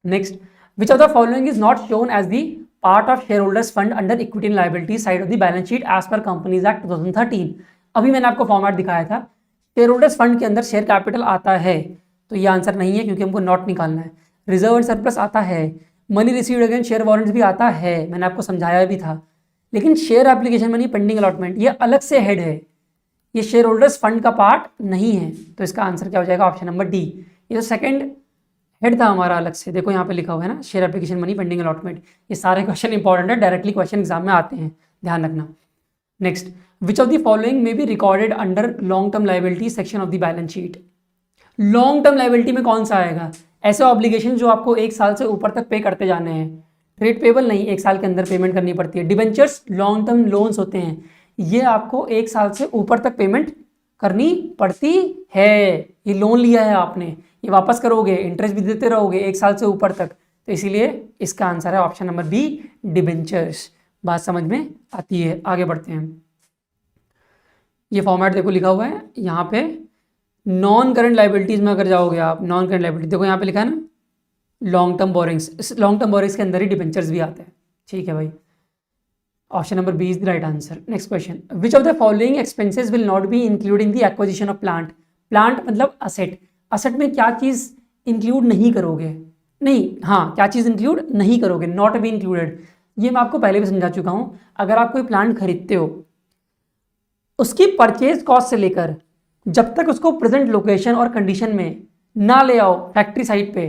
Next, which of the following is not shown as the part of shareholders fund under equity and liability side of the balance sheet as per companies act 2013। अभी मैंने आपको format दिखाया था, share holders fund के अंदर share capital आता है, तो ये आंसर नहीं है क्योंकि हमको नॉट निकालना है। रिजर्व एंड सरप्लस आता है, money received against share warrants भी आता है, मैंने आपको समझाया भी था, लेकिन share application money pending allotment ये अलग से हेड है, ये शेयर होल्डर्स फंड का पार्ट नहीं है, तो इसका आंसर क्या हो जाएगा, ऑप्शन नंबर डी। ये जो सेकंड हेड था हमारा अलग से, देखो यहाँ पे लिखा हुआ है ना, share application money pending allotment, ये सारे क्वेश्चन इंपॉर्टेंट है, डायरेक्टली क्वेश्चन एग्जाम में आते हैं, ध्यान रखना। Next, which of the following में be recorded under long term liability section of the balance sheet. Long term liability में कौन सा आएगा, ऐसे ऑब्लिगेशन जो आपको 1 साल से ऊपर तक पे करते जाने हैं, ट्रेड पेबल नहीं, 1 साल के अंदर पेमेंट करनी पड़ती है। डिबेंचर्स लॉन्ग टर्म लोन्स होते हैं, ये आपको 1 साल से ऊपर तक पेमेंट करनी पड़ती है, ये लोन लिया है आपने, ये वापस करोगे, इंटरेस्ट भी देते रहोगे 1 साल से ऊपर तक, तो इसीलिए इसका आंसर है ऑप्शन नंबर बी, डिबेंचर्स। बात समझ में आती है, आगे बढ़ते हैं। ये फॉर्मेट देखो लिखा हुआ है यहाँ पे, नॉन करंट लाइबिलिटीज में अगर जाओगे आप, नॉन करंट लाइबिलिटी देखो यहाँ पे लिखा है ना, लॉन्ग टर्म बोरिंग्स, इस लॉन्ग टर्म बोरिंग्स के अंदर ही डिबेंचर्स भी आते हैं। ठीक है भाई, option number B is the right answer. Next question, which of the following expenses will not be including the acquisition of plant. Plant मतलब असेट, असेट में क्या चीज़ इंक्लूड नहीं करोगे, नहीं, हाँ क्या चीज़ इंक्लूड नहीं करोगे, नॉट बी इंक्लूडेड, ये मैं आपको पहले भी समझा चुका हूँ। अगर आप कोई प्लांट खरीदते हो, उसकी परचेज कॉस्ट से लेकर जब तक उसको प्रेजेंट लोकेशन और कंडीशन में ना ले आओ फैक्ट्री साइट पे,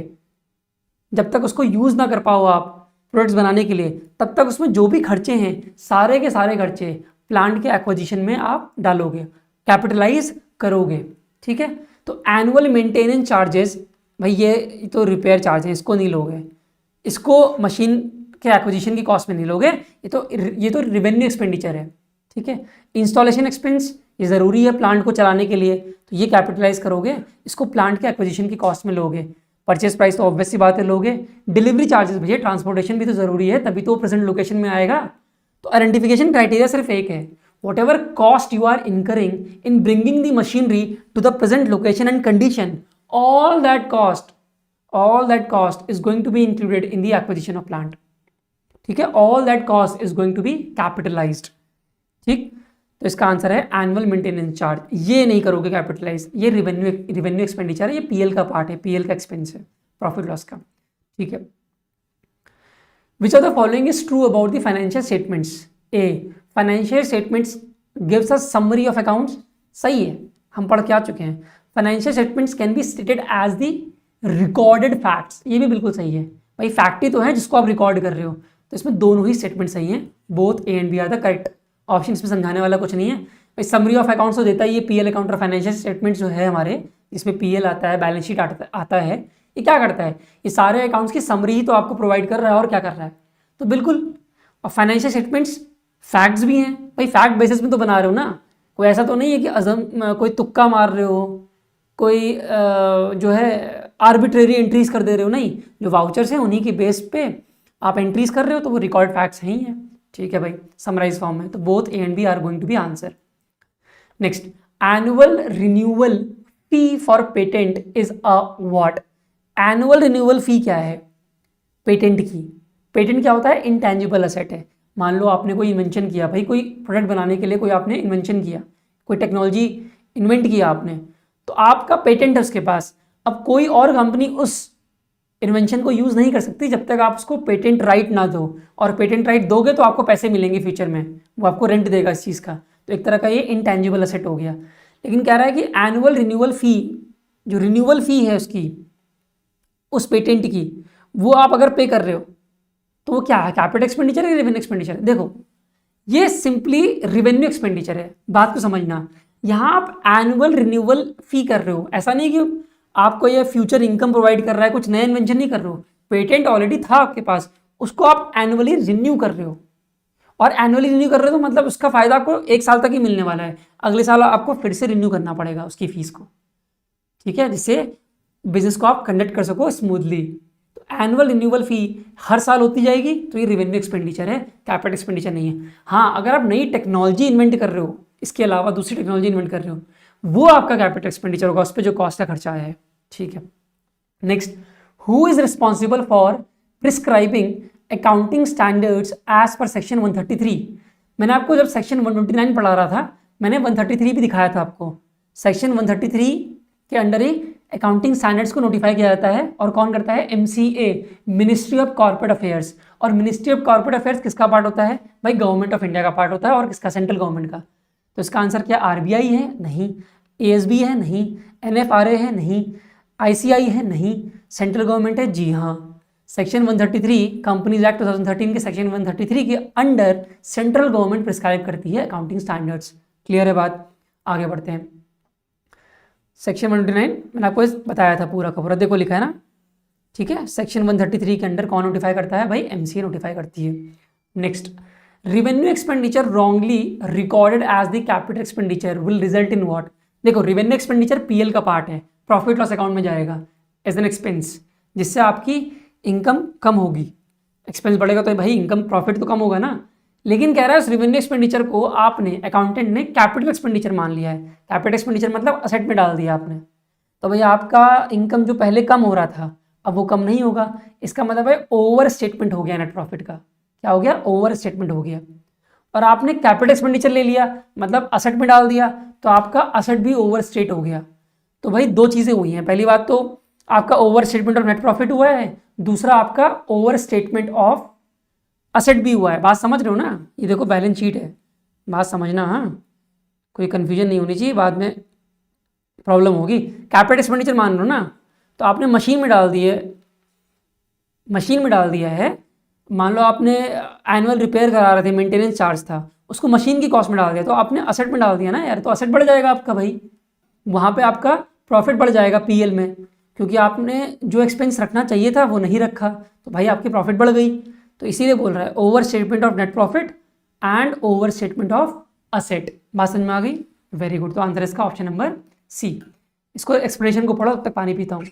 जब तक उसको यूज़ ना कर पाओ आप प्रोडक्ट्स बनाने के लिए, तब तक उसमें जो भी खर्चे हैं सारे के सारे खर्चे प्लांट के एक्विजिशन में आप डालोगे, कैपिटलाइज करोगे। ठीक है, तो एनुअल मेंटेनेंस चार्जेस, भाई ये तो रिपेयर चार्ज है, इसको नहीं लोगे, इसको मशीन के एक्विजिशन की कॉस्ट में नहीं लोगे, ये तो रिवेन्यू एक्सपेंडिचर है। ठीक है, इंस्टॉलेशन एक्सपेंस ये ज़रूरी है प्लांट को चलाने के लिए, तो ये कैपिटलाइज करोगे, इसको प्लांट के एक्विजिशन की कॉस्ट में लोगे। परचेस प्राइस तो ऑब्वियस सी बात है लोगे। डिलीवरी चार्जेस भैया, ट्रांसपोर्टेशन भी तो ज़रूरी है, तभी तो प्रेजेंट लोकेशन में आएगा। तो आइडेंटिफिकेशन क्राइटेरिया सिर्फ एक है, whatever cost you are incurring in bringing the machinery to the present location and condition, all that cost is going to be included in the acquisition of plant. ठीक है, all that cost is going to be capitalized. ठीक, तो इसका answer है annual maintenance charge, ये नहीं करोगे capitalise, ये रिवेन्यू एक्सपेंडिचर है, ये पीएल का पार्ट है, पीएल का एक्सपेंस है, प्रॉफिट लॉस का। ठीक है, which of the following is true about the financial statements. A, financial statements gives us summary of accounts, सही है, हम पढ़ के आ चुके हैं। Financial statements can be stated as the recorded facts, ये भी बिल्कुल सही है भाई, फैक्ट ही तो है जिसको आप रिकॉर्ड कर रहे हो, तो इसमें दोनों ही स्टेटमेंट सही हैं, both A and B are the correct option, इसमें समझाने वाला कुछ नहीं है भाई। समरी ऑफ अकाउंट्स तो देता है ये पीएल अकाउंट और फाइनेंशियल स्टेटमेंट जो है हमारे, इसमें पीएल आता है, बैलेंस शीट आता है, ये क्या करता है, ये सारे अकाउंट्स की समरी ही तो आपको प्रोवाइड कर रहा है, और क्या कर रहा है, तो बिल्कुल। और फाइनेंशियल स्टेटमेंट्स फैक्ट्स भी हैं भाई, फैक्ट बेसिस में तो बना रहे हो ना, कोई ऐसा तो नहीं है कि कोई तुक्का मार रहे हो, कोई जो है आर्बिट्रेरी एंट्रीज कर दे रहे हो, नहीं, जो वाउचर्स हैं उन्हीं के बेस पे आप एंट्रीज कर रहे हो, तो वो रिकॉर्ड फैक्ट्स हैं ही हैं। ठीक है भाई, समराइज फॉर्म में, तो both A and B are going to be answer. Next, annual renewal fee for patent is a what. Annual renewal fee क्या है पेटेंट की, पेटेंट क्या होता है, इंटेंजिबल असेट है। मान लो आपने कोई इन्वेंशन किया भाई, कोई प्रोडक्ट बनाने के लिए कोई आपने इन्वेंशन किया, कोई टेक्नोलॉजी इन्वेंट किया आपने, तो आपका पेटेंट है उसके पास। अब कोई और कंपनी उस इन्वेंशन को यूज़ नहीं कर सकती जब तक आप उसको पेटेंट राइट ना दो, और पेटेंट राइट दोगे तो आपको पैसे मिलेंगे फ्यूचर में, वो आपको रेंट देगा इस चीज़ का, तो एक तरह का ये इंटेंजिबल एसेट हो गया। लेकिन कह रहा है कि एनुअल रिन्यूअल फ़ी, जो रिन्यूअल फ़ी है उसकी, उस पेटेंट की, वो आप अगर पे कर रहे हो तो वो क्या है, कैपिटल एक्सपेंडिचर है, रेवेन्यू एक्सपेंडिचर है? देखो ये सिंपली रेवेन्यू एक्सपेंडिचर है, बात को समझना। यहाँ आप एनुअल रिन्यूअल फी कर रहे हो, ऐसा नहीं कि आपको ये फ्यूचर इनकम प्रोवाइड कर रहा है, कुछ नया इन्वेंशन नहीं कर रहे हो। पेटेंट ऑलरेडी था आपके पास, उसको आप एनुअली रिन्यू कर रहे हो, और एनुअली रिन्यू कर रहे हो तो मतलब उसका फायदा आपको 1 साल तक ही मिलने वाला है, अगले साल आपको फिर से रिन्यू करना पड़ेगा उसकी फीस को, ठीक है, जिससे बिजनेस को आप कंडक्ट कर सको स्मूथली। तो एनुअल रिन्यूअल फी हर साल होती जाएगी, तो ये रेवेन्यू एक्सपेंडिचर है, कैपिटल एक्सपेंडिचर नहीं है। हाँ, अगर आप नई टेक्नोलॉजी इन्वेंट कर रहे हो, इसके अलावा दूसरी टेक्नोलॉजी इन्वेंट कर रहे हो, वो आपका कैपिटल एक्सपेंडिचर होगा, उस पर जो कॉस्ट का खर्चा आया है, ठीक है। Next, who is responsible for prescribing accounting standards as per section 133? मैंने आपको जब सेक्शन 129 पढ़ा रहा था, मैंने 133 भी दिखाया था आपको। सेक्शन 133 के अंडर ही अकाउंटिंग स्टैंडर्ड्स को नोटिफाई किया जाता है, और कौन करता है? MCA, ministry of corporate affairs. और मिनिस्ट्री ऑफ कॉर्पोरेट अफेयर्स किसका पार्ट होता है भाई? गवर्नमेंट ऑफ इंडिया का पार्ट होता है, और किसका? सेंट्रल गवर्नमेंट का। तो इसका आंसर क्या RBI है? नहीं। ASB है? नहीं। NFRA है? नहीं। ICI है? नहीं। सेंट्रल गवर्नमेंट है? जी हाँ। सेक्शन 133 कंपनीज एक्ट 2013 के सेक्शन 133 के अंडर सेंट्रल गवर्नमेंट प्रिस्क्राइब करती है अकाउंटिंग स्टैंडर्ड्स। क्लियर है बात? आगे बढ़ते हैं। सेक्शन 129 मैंने आपको बताया था पूरा का पूरा, देखो लिखा है ना, ठीक है। सेक्शन 133 के अंडर कौन नोटिफाई करता है भाई? MCA नोटिफाई करती है। Next, revenue expenditure wrongly recorded as the capital expenditure will result in what? देखो रेवेन्यू एक्सपेंडिचर PL का पार्ट है, प्रॉफिट लॉस अकाउंट में जाएगा एज एन एक्सपेंस, जिससे आपकी इनकम कम होगी। एक्सपेंस बढ़ेगा तो भाई इनकम प्रॉफिट तो कम होगा ना। लेकिन कह रहा है उस रेवेन्यू एक्सपेंडिचर को आपने, अकाउंटेंट ने, कैपिटल एक्सपेंडिचर मान लिया है। कैपिटल एक्सपेंडिचर मतलब असेट में डाल दिया आपने, तो भैया आपका इनकम जो पहले कम हो रहा था अब वो कम नहीं होगा। इसका मतलब है ओवर स्टेटमेंट हो गया नेट प्रॉफिट का। क्या हो गया? ओवर स्टेटमेंट हो गया। और आपने कैपिटल एक्सपेंडिचर ले लिया, मतलब असेट में डाल दिया, तो आपका असेट भी ओवर स्टेट हो गया। तो भाई दो चीज़ें हुई हैं, पहली बात तो आपका over statement of net profit हुआ है, दूसरा आपका ओवर स्टेटमेंट ऑफ असेट भी हुआ है। बात समझ रहे हो ना? ये देखो बैलेंस शीट है, बात समझना, हाँ, कोई कंफ्यूजन नहीं होनी चाहिए, बाद में प्रॉब्लम होगी। कैपिटल एक्सपेंडिचर मान लो ना, तो आपने मशीन में डाल दिए, मशीन में डाल दिया है। मान लो आपने एनुअल रिपेयर करा रहे थे, मेंटेनेंस चार्ज था, उसको मशीन की कॉस्ट में डाल दिया, तो आपने असेट में डाल दिया ना यार, तो असेट बढ़ जाएगा आपका भाई, वहाँ पे आपका प्रॉफिट बढ़ जाएगा PL में, क्योंकि आपने जो एक्सपेंस रखना चाहिए था वो नहीं रखा, तो भाई आपकी प्रॉफिट बढ़ गई। तो इसीलिए बोल रहा है over statement of net profit and over statement of asset. बात समझ में आ गई? Very good. तो आंसर इसका ऑप्शन नंबर C। इसको एक्सप्लेनेशन को पढ़ो, तब तक पानी पीता हूँ।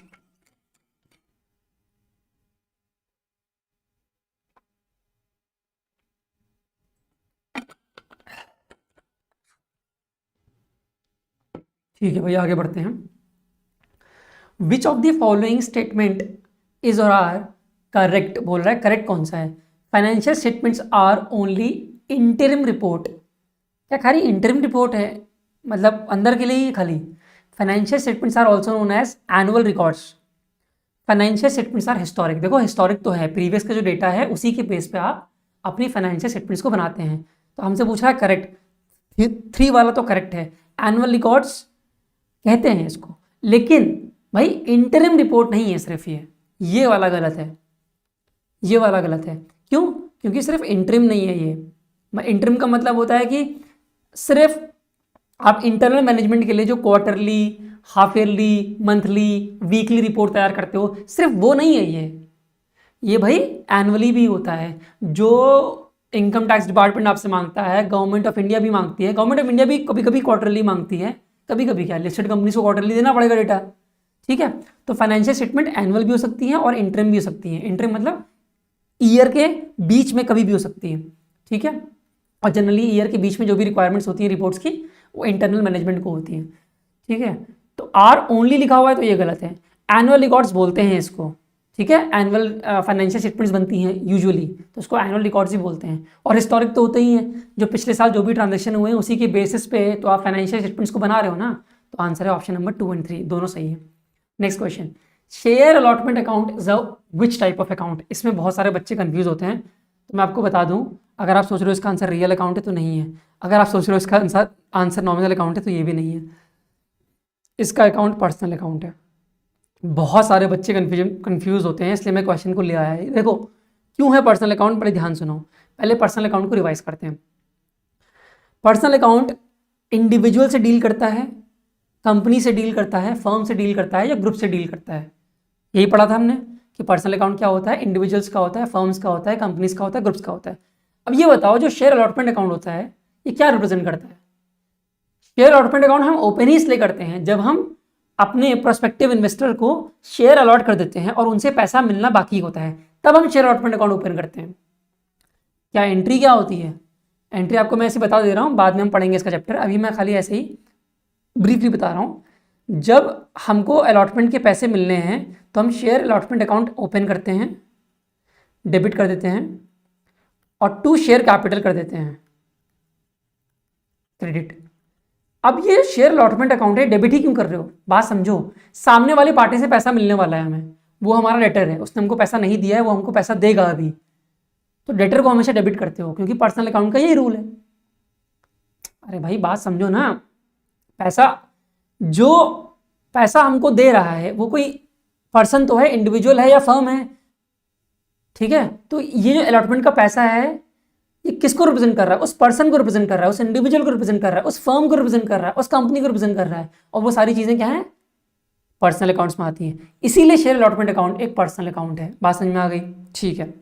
ठीक है भाई, आगे बढ़ते हैं। Which of the following statement is or are correct? बोल रहा है करेक्ट कौन सा है? Financial statements are only interim report. क्या खाली इंटरिम रिपोर्ट है, मतलब अंदर के लिए ही खाली? Financial statements are also known as annual records. Financial statements are historic. देखो हिस्टोरिक तो है, प्रीवियस का जो डेटा है उसी के बेस पे आप अपनी फाइनेंशियल स्टेटमेंट्स को बनाते हैं। तो हमसे पूछ रहा है करेक्ट, 3 वाला तो करेक्ट है, एनुअल रिकॉर्ड्स कहते हैं इसको, लेकिन भाई इंटरिम रिपोर्ट नहीं है सिर्फ, ये वाला गलत है, ये वाला गलत है। क्यों? क्योंकि सिर्फ इंटरिम नहीं है ये। इंटरिम का मतलब होता है कि सिर्फ आप इंटरनल मैनेजमेंट के लिए जो quarterly, half yearly, monthly, weekly report तैयार करते हो, सिर्फ वो नहीं है ये भाई एनुअली भी होता है, जो इनकम टैक्स डिपार्टमेंट आपसे मांगता है, गवर्नमेंट ऑफ इंडिया भी मांगती है। गवर्नमेंट ऑफ इंडिया भी कभी कभी क्वार्टरली मांगती है, कभी कभी क्या लिस्टेड कंपनीज को क्वार्टरली देना पड़ेगा डेटा, ठीक है। तो फाइनेंशियल स्टेटमेंट एनुअल भी हो सकती है और इंटरिम भी हो सकती है। इंटरिम मतलब ईयर के बीच में कभी भी हो सकती है, ठीक है। और जनरली ईयर के बीच में जो भी रिक्वायरमेंट्स होती हैं रिपोर्ट्स की, वो इंटरनल मैनेजमेंट को होती हैं, ठीक है। तो आर ओनली लिखा हुआ है तो ये गलत है। एनुअल रिकॉर्ड्स बोलते हैं इसको, ठीक है। एनुअल फाइनेंशियल स्टेटमेंट्स बनती हैं यूजुअली, तो उसको एनुअल रिकॉर्ड्स ही बोलते हैं। और हिस्टोरिक तो होते ही हैं, जो पिछले साल जो भी ट्रांजेक्शन हुए हैं उसी के बेसिस पे तो आप फाइनेंशियल स्टेटमेंट्स को बना रहे हो ना। तो आंसर है ऑप्शन नंबर 2 और 3, दोनों सही है। Next question, share allotment account is a which type of account? इसमें बहुत सारे बच्चे कंफ्यूज होते हैं, तो मैं आपको बता दूं, अगर आप सोच रहे हो इसका आंसर रियल अकाउंट है तो नहीं है, अगर आप सोच रहे हो इसका आंसर नॉमिनल अकाउंट है तो ये भी नहीं है। इसका अकाउंट पर्सनल अकाउंट है। बहुत सारे बच्चे कंफ्यूज होते हैं, इसलिए मैं क्वेश्चन को ले आया है। देखो क्यों है पर्सनल अकाउंट, बड़े ध्यान सुनो। पहले पर्सनल अकाउंट को रिवाइज करते हैं। पर्सनल अकाउंट इंडिविजुअल से डील करता है, कंपनी से डील करता है, फर्म से डील करता है, या ग्रुप से डील करता है। यही पढ़ा था हमने कि पर्सनल अकाउंट क्या होता है, इंडिविजुअल्स का होता है, फर्म्स का होता है, कंपनीज का होता है, ग्रुप्स का होता है। अब ये बताओ जो शेयर अलॉटमेंट अकाउंट होता है ये क्या रिप्रेजेंट करता है। शेयर अलॉटमेंट अकाउंट हम ओपन ही इसलिए करते हैं जब हम अपने प्रोस्पेक्टिव इन्वेस्टर को शेयर अलॉट कर देते हैं और उनसे पैसा मिलना बाकी होता है, तब हम शेयर अलॉटमेंट अकाउंट ओपन करते हैं। क्या एंट्री क्या होती है, एंट्री आपको मैं ऐसे बता दे रहा हूँ, बाद में हम पढ़ेंगे इसका चैप्टर, अभी मैं खाली ऐसे ही ब्रीफली बता रहा हूँ। जब हमको अलॉटमेंट के पैसे मिलने हैं तो हम शेयर अलॉटमेंट अकाउंट ओपन करते हैं, डेबिट कर देते हैं, और टू शेयर कैपिटल कर देते हैं क्रेडिट। अब ये शेयर अलॉटमेंट अकाउंट है, डेबिट ही क्यों कर रहे हो, बात समझो। सामने वाली पार्टी से पैसा मिलने वाला है हमें, वो हमारा डेटर है, उसने हमको पैसा नहीं दिया है, वो हमको पैसा देगा अभी, तो डेटर को हमेशा डेबिट करते हो, क्योंकि पर्सनल अकाउंट का यही रूल है। अरे भाई बात समझो ना, जो पैसा हमको दे रहा है वो कोई पर्सन तो है, इंडिविजुअल है या फर्म है, ठीक है। तो ये जो अलॉटमेंट का पैसा है ये किसको रिप्रेजेंट कर रहा है, उस पर्सन को रिप्रेजेंट कर रहा है, उस इंडिविजुअल को रिप्रेजेंट कर रहा है, उस फर्म को रिप्रेजेंट कर रहा है, उस कंपनी को रिप्रेजेंट कर रहा है, और वो सारी चीजें क्या है, पर्सनल अकाउंट्स में आती हैं। इसीलिए शेयर अलॉटमेंट अकाउंट एक पर्सनल अकाउंट है। बात समझ में आ गई, ठीक है।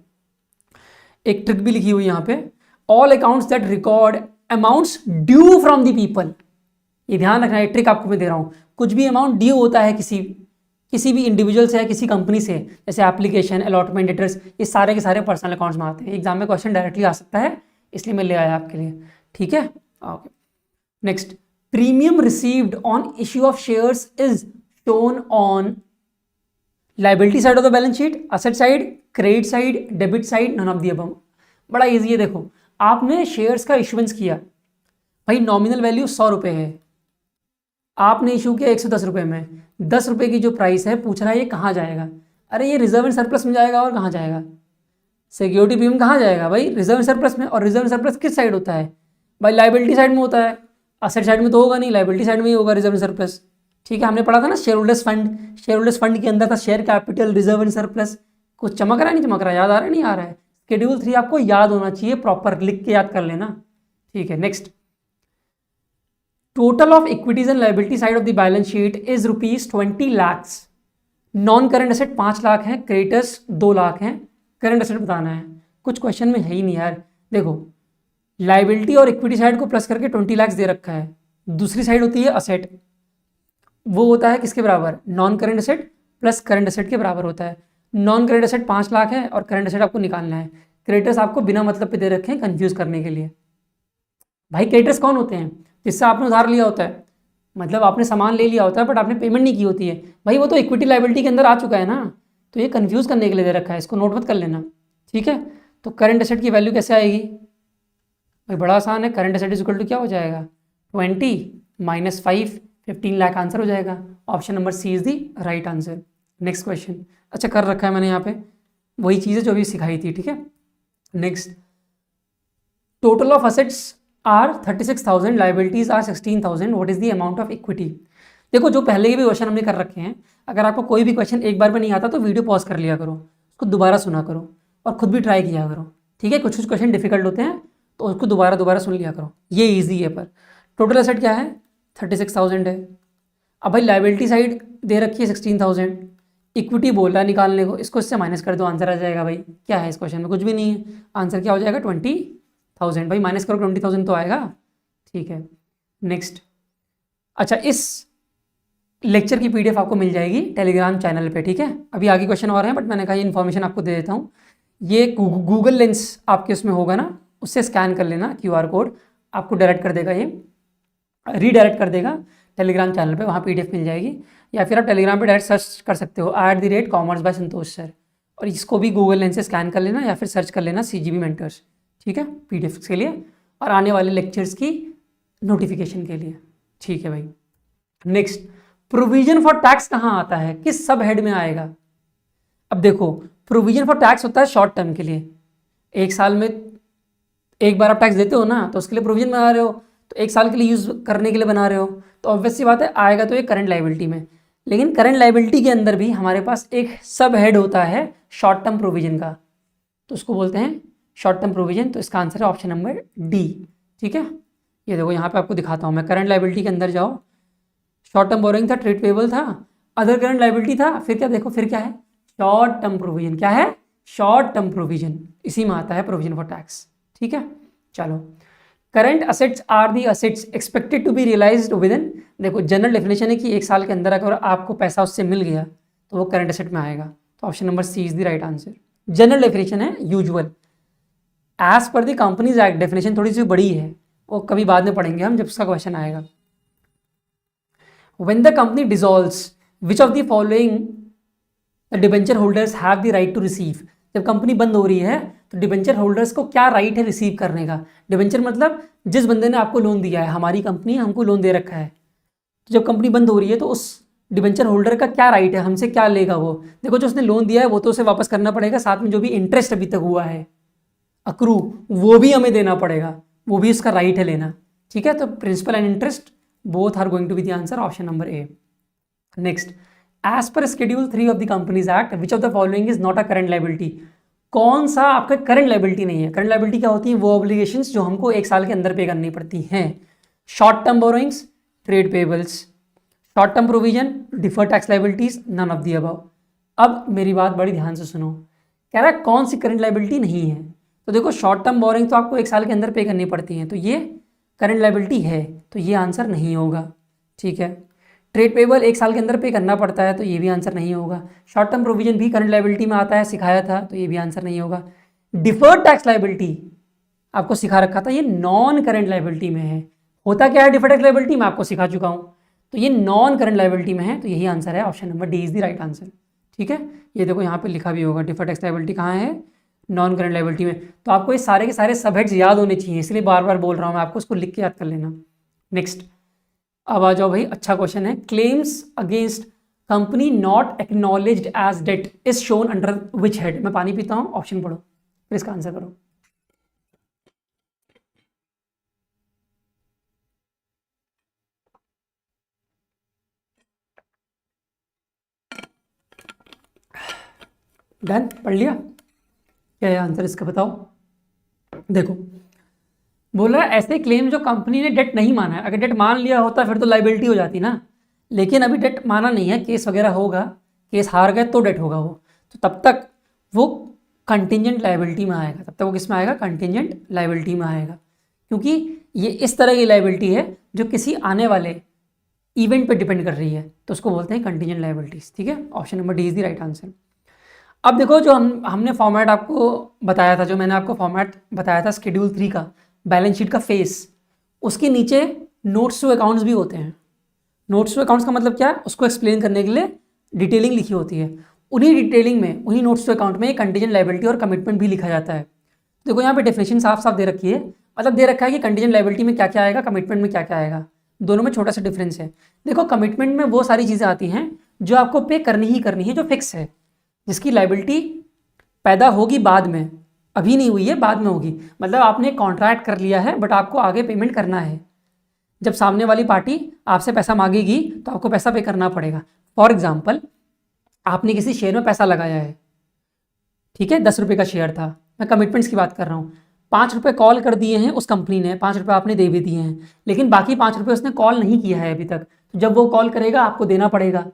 एक ट्रिक भी लिखी हुई यहाँ पे, all accounts that record amounts due from the people. ये ध्यान रखना, ये ट्रिक आपको मैं दे रहा हूँ। कुछ भी अमाउंट ड्यू होता है किसी भी इंडिविजुअल से या किसी कंपनी से, जैसे एप्लीकेशन, अलॉटमेंट, डेटर्स, ये सारे के सारे पर्सनल अकाउंट्स में आते हैं। एग्जाम में क्वेश्चन डायरेक्टली आ सकता है, इसलिए मैं ले आया आपके लिए, ठीक है। Okay, next, premium received on issue of shares is shown on liability side of the balance sheet, asset side, credit side, debit side, none of the above. बड़ा इजी है। देखो आपने शेयर्स का इशुएंस किया, भाई नॉमिनल वैल्यू 100 रुपये है, आपने इशू किया 110 रुपये में, 10 रुपये की जो प्राइस है, पूछ रहा है ये कहाँ जाएगा। अरे ये रिजर्व एंड सरप्लस में जाएगा, और कहाँ जाएगा, सिक्योरिटी प्रीमियम कहाँ जाएगा भाई, रिजर्व एंड सरप्लस में। और रिजर्व एंड सरप्लस किस साइड होता है भाई, लाइबिलिटी साइड में होता है, असेट साइड में तो होगा नहीं, लाइबिलिटी साइड में ही होगा रिजर्व एंड सरप्लस, ठीक है। हमने पढ़ा था ना शेयर होल्डर्स फंड के अंदर था share capital, reserve and surplus. कुछ चमक रहा है, नहीं चमक रहा, याद आ रहा है, नहीं आ रहा है। शेड्यूल 3 आपको याद होना चाहिए, प्रॉपर लिख के याद कर लेना, ठीक है। Next, total of equities and liability side of the balance sheet is ₹20 lakhs। Non current asset 5 lakh है, क्रेडिटर्स 2 लाख हैं, करंट एसेट बताना है। कुछ क्वेश्चन में है ही नहीं यार। देखो लाइबिलिटी और इक्विटी साइड को प्लस करके 20 lakhs दे रखा है, दूसरी साइड होती है असेट, वो होता है किसके बराबर, non current asset plus current asset के बराबर होता है। नॉन करंट एसेट 5 लाख है और करंट एसेट आपको निकालना है। क्रेडिटर्स आपको बिना मतलब पे दे रखे हैं कंफ्यूज करने के लिए। भाई क्रेडिटर्स कौन होते हैं, जिससे आपने उधार लिया होता है, मतलब आपने सामान ले लिया होता है बट आपने पेमेंट नहीं की होती है, भाई वो तो इक्विटी लाइबिलिटी के अंदर आ चुका है ना, तो ये कंफ्यूज करने के लिए दे रखा है, इसको नोट मत कर लेना, ठीक है। तो करंट एसेट की वैल्यू कैसे आएगी भाई, बड़ा आसान है, करंट एसेट इक्वल टू क्या हो जाएगा, 20 - 5, 15 लाख आंसर हो जाएगा। Option number C is the right answer. Next question, अच्छा कर रखा है मैंने यहाँ पे, वही चीज़ें जो अभी सिखाई थी, ठीक है। Next, total of assets are 36,000, liabilities are 16,000, what is the amount of equity. देखो जो पहले के भी क्वेश्चन हमने कर रखे हैं, अगर आपको कोई भी क्वेश्चन एक बार में नहीं आता तो वीडियो पॉज कर लिया करो, उसको दोबारा सुना करो और खुद भी ट्राई किया करो, ठीक है। कुछ कुछ क्वेश्चन डिफिकल्ट होते हैं तो उसको दोबारा सुन लिया करो, ये ईजी है। पर टोटल एसेट क्या है, 36,000 है। अब भाई लाइबिलिटी साइड दे रखी है 16,000, इक्विटी बोल रहा है निकालने को, इसको इससे माइनस कर दो, आंसर आ जाएगा। भाई क्या है इस क्वेश्चन में, कुछ भी नहीं है, आंसर क्या हो जाएगा 20,000। भाई माइनस करो 20,000 तो आएगा, ठीक है। नेक्स्ट, अच्छा इस लेक्चर की पीडीएफ आपको मिल जाएगी टेलीग्राम चैनल पे, ठीक है। अभी आगे क्वेश्चन और हैं बट मैंने कहा ये इन्फॉर्मेशन आपको दे देता हूँ। ये गूगल लेंस आपके उसमें होगा ना, उससे स्कैन कर लेना, QR कोड आपको डायरेक्ट कर देगा, ये रीडायरेक्ट कर देगा टेलीग्राम चैनल पे, वहाँ पीडीएफ मिल जाएगी। या फिर आप टेलीग्राम पे डायरेक्ट सर्च कर सकते हो @commerce by संतोष सर, और इसको भी गूगल लेंस से स्कैन कर लेना या फिर सर्च कर लेना CGB मेंटर्स, ठीक है, पीडीएफ के लिए और आने वाले लेक्चर्स की नोटिफिकेशन के लिए, ठीक है भाई। नेक्स्ट, प्रोविजन फॉर टैक्स कहाँ आता है, किस सब हेड में आएगा। अब देखो प्रोविजन फॉर टैक्स होता है शॉर्ट टर्म के लिए, एक साल में एक बार आप टैक्स देते हो ना, तो उसके लिए प्रोविजन बना रहे हो, तो एक साल के लिए यूज़ करने के लिए बना रहे हो, तो ऑब्वियस सी बात है आएगा तो ये करंट लाइबिलिटी में। लेकिन करंट लाइबिलिटी के अंदर भी हमारे पास एक सब हेड होता है शॉर्ट टर्म प्रोविजन का, तो उसको बोलते हैं शॉर्ट टर्म प्रोविजन। तो इसका आंसर है ऑप्शन नंबर डी। ठीक है, ये देखो यहाँ पे आपको दिखाता हूँ मैं, करंट लाइबिलिटी के अंदर जाओ, शॉर्ट टर्म बोरोइंग था, ट्रेड पेबल था, अदर करंट लाइबिलिटी था, फिर क्या देखो, फिर क्या है, शॉर्ट टर्म प्रोविजन। क्या है, शॉर्ट टर्म प्रोविजन, इसी में आता है प्रोविजन फॉर टैक्स। ठीक है, चलो, current assets are the assets expected to be realised within, देखो जनरल डेफिनेशन है कि एक साल के अंदर अगर आपको पैसा उससे मिल गया तो वो करंट असेट में आएगा, तो option number C is the right answer. General definition है, usual, as per the companies act definition थोड़ी सी बड़ी है, वो कभी बाद में पढ़ेंगे हम जब उसका क्वेश्चन आएगा। When the company dissolves, which of the following the debenture holders have the right to receive? जब कंपनी बंद हो रही है तो डिबेंचर होल्डर्स को क्या राइट है रिसीव करने का? डिबेंचर मतलब जिस बंदे ने आपको लोन दिया है, हमारी कंपनी हमको लोन दे रखा है, तो जब कंपनी बंद हो रही है तो उस डिबेंचर होल्डर का क्या राइट है, हमसे क्या लेगा वो? देखो, जो उसने लोन दिया है वो तो उसे वापस करना पड़ेगा, साथ में जो भी इंटरेस्ट अभी तक हुआ है अक्रू, वो भी हमें देना पड़ेगा, वो भी उसका राइट है लेना। ठीक है, तो principal and interest both are going to be the answer, option number A. Next, as per schedule 3 of the Companies Act, which of the following is not a current liability? कौन सा आपका current liability नहीं है? Current liability क्या होती है? वो obligations जो हमको एक साल के अंदर पे करनी पड़ती हैं। Short term borrowings, trade payables, short term provision, deferred tax liabilities, none of the above. अब मेरी बात बड़ी ध्यान से सुनो, कह रहा है कौन सी करंट लाइबिलिटी नहीं है? तो देखो, शॉर्ट टर्म बोरोइंग तो आपको एक साल के अंदर पे करनी पड़ती है, तो ये करंट लाइबिलिटी है, तो ये आंसर नहीं होगा। ठीक है, ट्रेड पेबल एक साल के अंदर पे करना पड़ता है, तो ये भी आंसर नहीं होगा। शॉर्ट टर्म प्रोविजन भी करंट लाइबिलिटी में आता है, सिखाया था, तो ये भी आंसर नहीं होगा। डिफर्ड टैक्स लाइबिलिटी आपको सिखा रखा था, ये नॉन करंट लाइबिलिटी में है। होता क्या है डिफर्ड टैक्स लाइबिलिटी में, आपको सिखा चुका हूँ, तो ये नॉन करंट लाइबिलिटी में है, तो यही आंसर है, option number D is the right answer. ठीक है, ये देखो यहाँ पे लिखा भी होगा, डिफर्ड टैक्स लाइबिलिटी कहाँ है, नॉन करंट लाइबिलिटी में। तो आपको ये सारे के सारे सब हेड्स याद होने चाहिए, इसलिए बार बार बोल रहा हूँ मैं आपको, उसको लिख के याद कर लेना। नेक्स्ट, अब आ जाओ भाई, अच्छा क्वेश्चन है, claims against company not acknowledged as debt is shown under which head? मैं पानी पीता हूँ, ऑप्शन पढ़ो फिर इसका आंसर करो। डन, पढ़ लिया? क्या है आंसर इसका बताओ। देखो, बोल रहा है ऐसे क्लेम जो कंपनी ने डेट नहीं माना है, अगर डेट मान लिया होता फिर तो लाइबिलिटी हो जाती ना, लेकिन अभी डेट माना नहीं है, केस वगैरह होगा, केस हार गए तो डेट होगा वो, तो तब तक वो कंटिजेंट लाइबिलिटी में आएगा, तब तक वो किस में आएगा, कंटिजेंट लाइबिलिटी में आएगा, क्योंकि ये इस तरह की लाइबिलिटी है जो किसी आने वाले इवेंट पे डिपेंड कर रही है, तो उसको बोलते हैं कंटिजेंट लाइबिलिटीज। ठीक है, option number D is the right answer. अब देखो, जो हमने फॉर्मेट आपको बताया था, जो मैंने आपको फॉर्मेट बताया था शेड्यूल 3 का, बैलेंस शीट का फेस, उसके नीचे नोट्स टू अकाउंट्स भी होते हैं। नोट्स टू अकाउंट्स का मतलब क्या है, उसको एक्सप्लेन करने के लिए डिटेलिंग लिखी होती है, उन्हीं डिटेलिंग में, उन्हीं नोट्स टू अकाउंट में कंटीजेंट लाइबिलिटी और कमिटमेंट भी लिखा जाता है। देखो यहाँ पे डेफिनेशन साफ साफ दे रखी है, मतलब दे रखा है कि कंटीजेंट लाइबिलिटी में क्या क्या आएगा, कमिटमेंट में क्या क्या आएगा, दोनों में छोटा सा डिफरेंस है। देखो, कमिटमेंट में वो सारी चीज़ें आती हैं जो आपको पे करनी ही करनी है, जो फिक्स है, जिसकी लाइबिलिटी पैदा होगी बाद में, अभी नहीं हुई है, बाद में होगी। मतलब आपने कॉन्ट्रैक्ट कर लिया है बट आपको आगे पेमेंट करना है, जब सामने वाली पार्टी आपसे पैसा मांगेगी तो आपको पैसा पे करना पड़ेगा। फॉर एग्जाम्पल, आपने किसी शेयर में पैसा लगाया है, ठीक है, 10 रुपये का शेयर था, मैं कमिटमेंट्स की बात कर रहा हूँ, 5 रुपये कॉल कर दिए हैं उस कंपनी ने, 5 रुपये आपने दे भी दिए हैं, लेकिन बाकी 5 रुपये उसने कॉल नहीं किया है अभी तक, तो जब वो कॉल करेगा आपको देना पड़ेगा।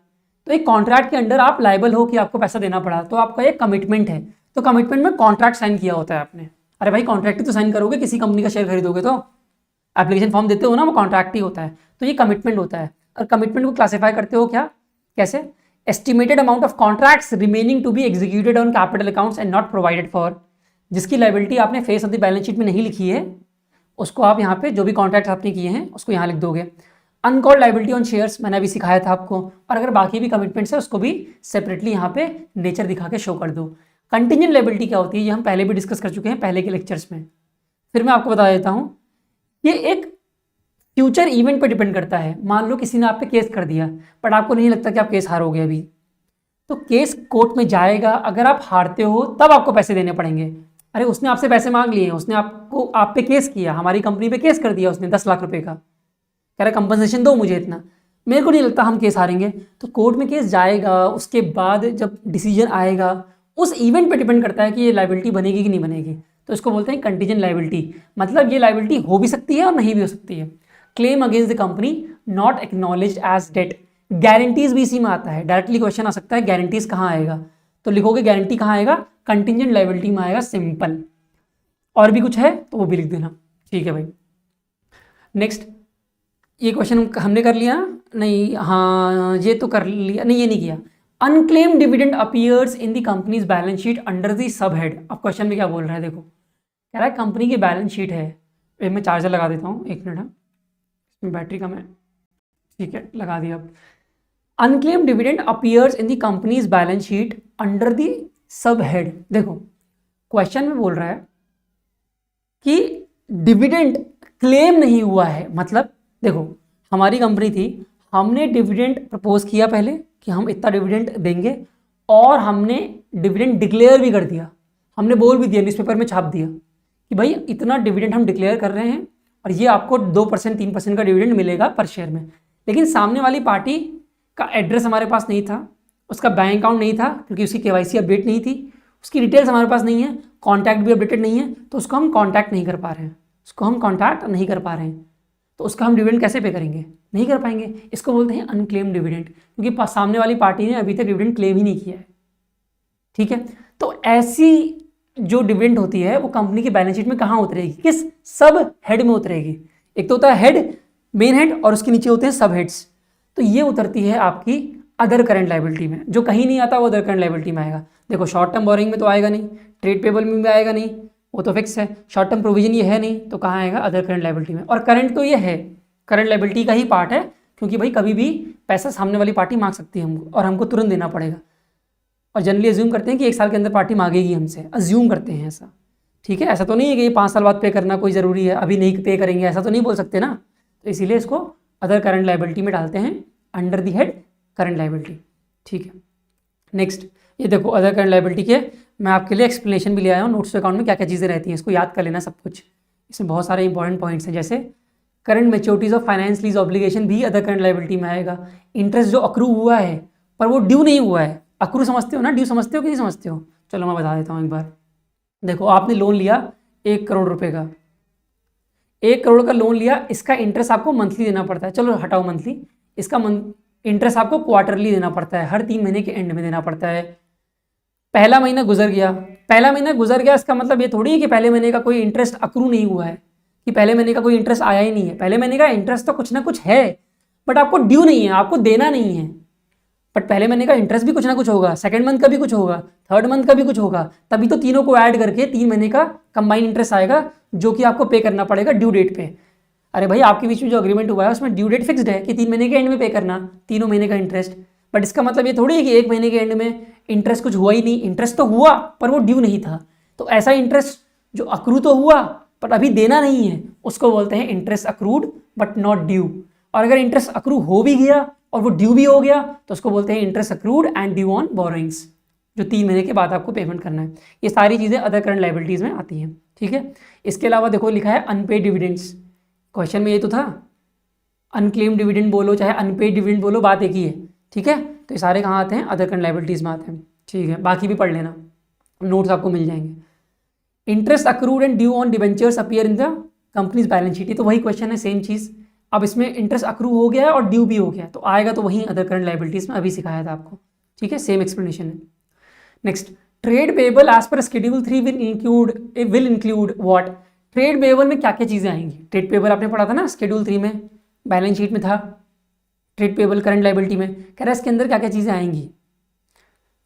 तो एक कॉन्ट्रैक्ट के अंडर आप लायबल हो कि आपको पैसा देना पड़ा, तो आपका एक कमिटमेंट है, तो कमिटमेंट में कॉन्ट्रैक्ट साइन किया होता है आपने। अरे भाई, कॉन्ट्रैक्ट ही तो साइन करोगे, किसी कंपनी का शेयर खरीदोगे तो एप्लीकेशन फॉर्म देते हो ना, वो कॉन्ट्रैक्ट ही होता है, तो ये कमिटमेंट होता है। और कमिटमेंट को क्लासीफाई करते हो क्या, कैसे, estimated amount of contracts remaining to be executed on capital accounts and not provided for, जिसकी लाइबिलिटी आपने face of the balance sheet में नहीं लिखी है, उसको आप यहाँ पे जो भी कॉन्ट्रैक्ट आपने किए हैं उसको यहाँ लिख दोगे। अनकॉल्ड लाइबिलिटी ऑन शेयर्स मैंने अभी सिखाया था आपको, और अगर बाकी भी कमिटमेंट्स है उसको भी सेपरेटली यहाँ पे नेचर दिखा के शो कर दो। कंटिजेंट लाइबिलिटी क्या होती है, ये हम पहले भी डिस्कस कर चुके हैं पहले के लेक्चर्स में, फिर मैं आपको बता देता हूँ। ये एक फ्यूचर इवेंट पे डिपेंड करता है। मान लो किसी ने आप पे केस कर दिया बट आपको नहीं लगता कि आप केस हारोगे अभी, तो केस कोर्ट में जाएगा, अगर आप हारते हो तब आपको पैसे देने पड़ेंगे। अरे उसने आपसे पैसे मांग लिए, उसने आपको आप पे केस किया, हमारी कंपनी पे केस कर दिया उसने 10 लाख रुपए का, कह रहा कंपनसेशन दो मुझे इतना, मेरे को नहीं लगता हम केस हारेंगे। तो कोर्ट में केस जाएगा, उसके बाद जब डिसीजन आएगा उस इवेंट पे डिपेंड करता है कि ये लाइबिलिटी बनेगी कि नहीं बनेगी। तो इसको बोलते हैं कंटीजेंट लाइबिलिटी, मतलब ये लाइबिलिटी हो भी सकती है और नहीं भी हो सकती है। Claim against the company not acknowledged as debt, guarantees भी इसी में आता है। डायरेक्टली क्वेश्चन आ सकता है गारंटीज कहाँ आएगा, तो लिखोगे गारंटी कहाँ आएगा, कंटीजेंट लाइबिलिटी में आएगा, सिंपल। और भी कुछ है तो वो भी लिख देना, ठीक है भाई। नेक्स्ट, ये क्वेश्चन हमने कर लिया नहीं, हाँ ये तो कर लिया, नहीं ये नहीं किया। Unclaim dividend appears in the companies balance sheet under the sub head. अब क्वेश्चन में क्या बोल रहा है देखो, कह रहा है कंपनी की बैलेंस शीट है, मैं चार्जर लगा देता हूँ, एक मिनट, इसमें बैटरी कम है, ठीक है लगा दिया। अब unclaim dividend appears in the companies balance sheet under the sub head. देखो क्वेश्चन में बोल रहा है कि डिविडेंड क्लेम नहीं हुआ है, मतलब देखो हमारी कंपनी थी, हमने डिविडेंड प्रपोज किया पहले कि हम इतना डिविडेंड देंगे, और हमने डिविडेंड डिक्लेयर भी कर दिया, हमने बोल भी दिया, न्यूज़पेपर में छाप दिया कि भाई इतना डिविडेंड हम डिक्लेयर कर रहे हैं और ये आपको 2% 3% का डिविडेंड मिलेगा पर शेयर में। लेकिन सामने वाली पार्टी का एड्रेस हमारे पास नहीं था, उसका बैंक अकाउंट नहीं था क्योंकि उसकी KYC अपडेट नहीं थी, उसकी डिटेल्स हमारे पास नहीं है, कॉन्टैक्ट भी अपडेटेड नहीं है, तो उसको हम कॉन्टैक्ट नहीं कर पा रहे हैं, तो उसका हम डिविडेंड कैसे पे करेंगे, नहीं कर पाएंगे। इसको बोलते हैं अनक्लेम डिविडेंड, क्योंकि सामने वाली पार्टी ने अभी तक डिविडेंड क्लेम ही नहीं किया है, ठीक है। तो ऐसी जो डिविडेंड होती है वो कंपनी की बैलेंस शीट में कहाँ उतरेगी, किस सब हेड में उतरेगी। एक तो होता है हेड, मेन हेड, और उसके नीचे होते हैं सब हेड्स। तो ये उतरती है आपकी अदर करंट लाइबिलिटी में, जो कहीं नहीं आता वो अदर करंट लाइबिलिटी में आएगा। देखो शॉर्ट टर्म बोरिंग में तो आएगा नहीं, ट्रेड पेबल में भी आएगा नहीं, वो तो फिक्स है। शॉर्ट टर्म प्रोविजन ये है नहीं, तो कहाँ आएगा, अदर करंट लाइबिलिटी में। और करंट तो ये है, करंट लाइबिलिटी का ही पार्ट है, क्योंकि भाई कभी भी पैसा सामने वाली पार्टी मांग सकती है हमको, और हमको तुरंत देना पड़ेगा। और जनरली अज्यूम करते हैं कि 1 साल के अंदर पार्टी मांगेगी हमसे, अज्यूम करते हैं ऐसा, ठीक है। ऐसा तो नहीं है कि ये 5 साल बाद पे करना कोई ज़रूरी है, अभी नहीं पे करेंगे, ऐसा तो नहीं बोल सकते ना। तो इसीलिए इसको अदर करंट लाइबिलिटी में डालते हैं, under the head current liability, ठीक है। नेक्स्ट, ये देखो अदर करंट लाइबिलिटी के मैं आपके लिए एक्सप्लेनेशन भी ले आया हूँ, नोट्स अकाउंट में क्या क्या चीज़ें रहती हैं, इसको याद कर लेना सब कुछ। इसमें बहुत सारे इंपॉर्टेंट पॉइंट्स हैं, जैसे current मैच्योरिटीज of finance lease obligation भी अदर करंट लाइबिलिटी में आएगा। इंटरेस्ट जो अक्रू हुआ है पर वो ड्यू नहीं हुआ है, अक्रू समझते हो ना, ड्यू समझते हो कि नहीं समझते हो, चलो मैं बता देता हूँ एक बार। देखो आपने लोन लिया 1 करोड़ रुपए का, 1 करोड़ का लोन लिया, इसका इंटरेस्ट आपको मंथली देना पड़ता है, चलो हटाओ मंथली, इसका इंटरेस्ट आपको क्वार्टरली देना पड़ता है, हर 3 महीने के एंड में देना पड़ता है। पहला महीना गुजर गया, इसका मतलब ये थोड़ी है कि पहले महीने का कोई इंटरेस्ट अक्रू नहीं हुआ है, कि पहले महीने का कोई इंटरेस्ट आया ही नहीं है। पहले महीने का इंटरेस्ट तो कुछ ना कुछ है, बट आपको ड्यू नहीं है, आपको देना नहीं है। बट पहले महीने का इंटरेस्ट भी कुछ ना कुछ होगा, सेकंड मंथ का भी कुछ होगा, थर्ड मंथ का भी कुछ होगा, तभी तो तीनों को ऐड करके 3 महीने का कंबाइंड इंटरेस्ट आएगा, जो कि आपको पे करना पड़ेगा ड्यू डेट पे। अरे भाई आपके बीच में जो अग्रीमेंट हुआ है उसमें ड्यू डेट फिक्स्ड है कि 3 महीने के एंड में पे करना, तीनों महीने का इंटरेस्ट। बट इसका मतलब ये थोड़ी है कि 1 महीने के एंड में इंटरेस्ट कुछ हुआ ही नहीं, इंटरेस्ट तो हुआ पर वो ड्यू नहीं था। तो ऐसा इंटरेस्ट जो अक्रू तो हुआ पर अभी देना नहीं है, उसको बोलते हैं interest accrued but not due. और अगर इंटरेस्ट अक्रू हो भी गया और वो ड्यू भी हो गया तो उसको बोलते हैं interest accrued and due on borrowings, जो 3 महीने के बाद आपको पेमेंट करना है। ये सारी चीज़ें अदर करंट लाइबिलिटीज़ में आती हैं, ठीक है। इसके अलावा देखो लिखा है अनपेड डिविडेंड्स, क्वेश्चन में ये तो था, अनक्लेम डिविडेंड बोलो चाहे अनपेड डिविडेंड बोलो, बात एक ही है, ठीक है। तो ये सारे कहाँ आते हैं, अदर करंट लाइबिलिटीज़ में आते हैं, ठीक है। बाकी भी पढ़ लेना, नोट्स आपको मिल जाएंगे। Interest accrued and due on debentures appear in the companies balance sheet, ये तो वही क्वेश्चन है, सेम चीज़। अब इसमें इंटरेस्ट अक्रू हो गया है और ड्यू भी हो गया, तो आएगा तो वही अदर करंट लाइबिलिटीज़ में, अभी सिखाया था आपको, ठीक है, सेम एक्सप्लेनेशन है। Next, trade payable as per schedule 3 will include what. Trade payable में क्या क्या चीज़ें आएंगी, ट्रेड पेबल आपने पढ़ा था ना शेड्यूल 3 में, बैलेंस शीट में था ट्रेड पेबल करंट लाइबिलिटी में, कह रहा है इसके अंदर क्या क्या चीज़ें आएंगी।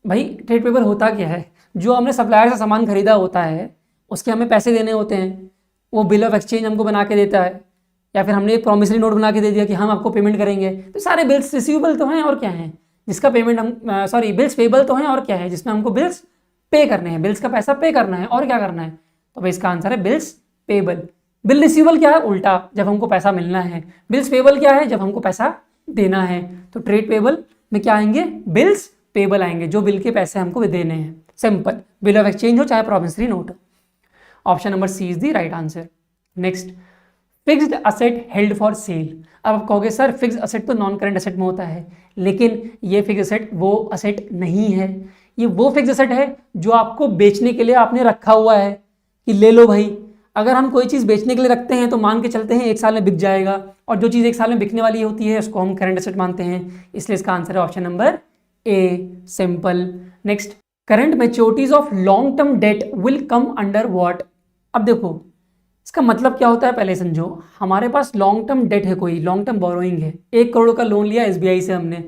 भाई ट्रेड पेबल होता क्या है, जो हमने सप्लायर से सामान खरीदा होता है उसके हमें पैसे देने होते हैं, वो बिल ऑफ एक्सचेंज हमको बना के देता है, या फिर हमने एक प्रॉमिसरी नोट बना के दे दिया कि हम आपको पेमेंट करेंगे। तो सारे बिल्स रिसीवेबल तो हैं और क्या है, जिसका पेमेंट हम बिल्स पेबल तो हैं और क्या है, जिसमें हमको बिल्स पे करने हैं, बिल्स का पैसा पे करना है और क्या करना है। तो भाई इसका आंसर है बिल्स पेबल। बिल रिसीवेबल क्या है, उल्टा, जब हमको पैसा मिलना है। बिल्स पेबल क्या है, जब हमको पैसा देना है। तो ट्रेड पेबल में क्या आएंगे, बिल्स पेबल आएंगे, जो बिल के पैसे हमको देने हैं, सिंपल, बिल ऑफ एक्सचेंज हो चाहे प्रॉमिसरी नोट हो। Option number C is the right answer. Next, fixed asset held for sale. अब आप कहोगे सर फिक्स असेट तो नॉन करंट असेट में होता है, लेकिन ये फिक्स असेट वो असेट नहीं है। ये वो फिक्स असेट है जो आपको बेचने के लिए आपने रखा हुआ है कि ले लो भाई। अगर हम कोई चीज़ बेचने के लिए रखते हैं तो मान के चलते हैं 1 साल में बिक जाएगा, और जो चीज़ 1 साल में बिकने वाली होती है उसको हम करंट असेट मानते हैं। इसलिए इसका आंसर है option number A, simple. Next, current मैच्योरिटीज of long term debt will come under what. अब देखो इसका मतलब क्या होता है पहले समझो। हमारे पास लॉन्ग टर्म डेट है, कोई लॉन्ग टर्म बोरोइंग है, 1 करोड़ का लोन लिया SBI से हमने,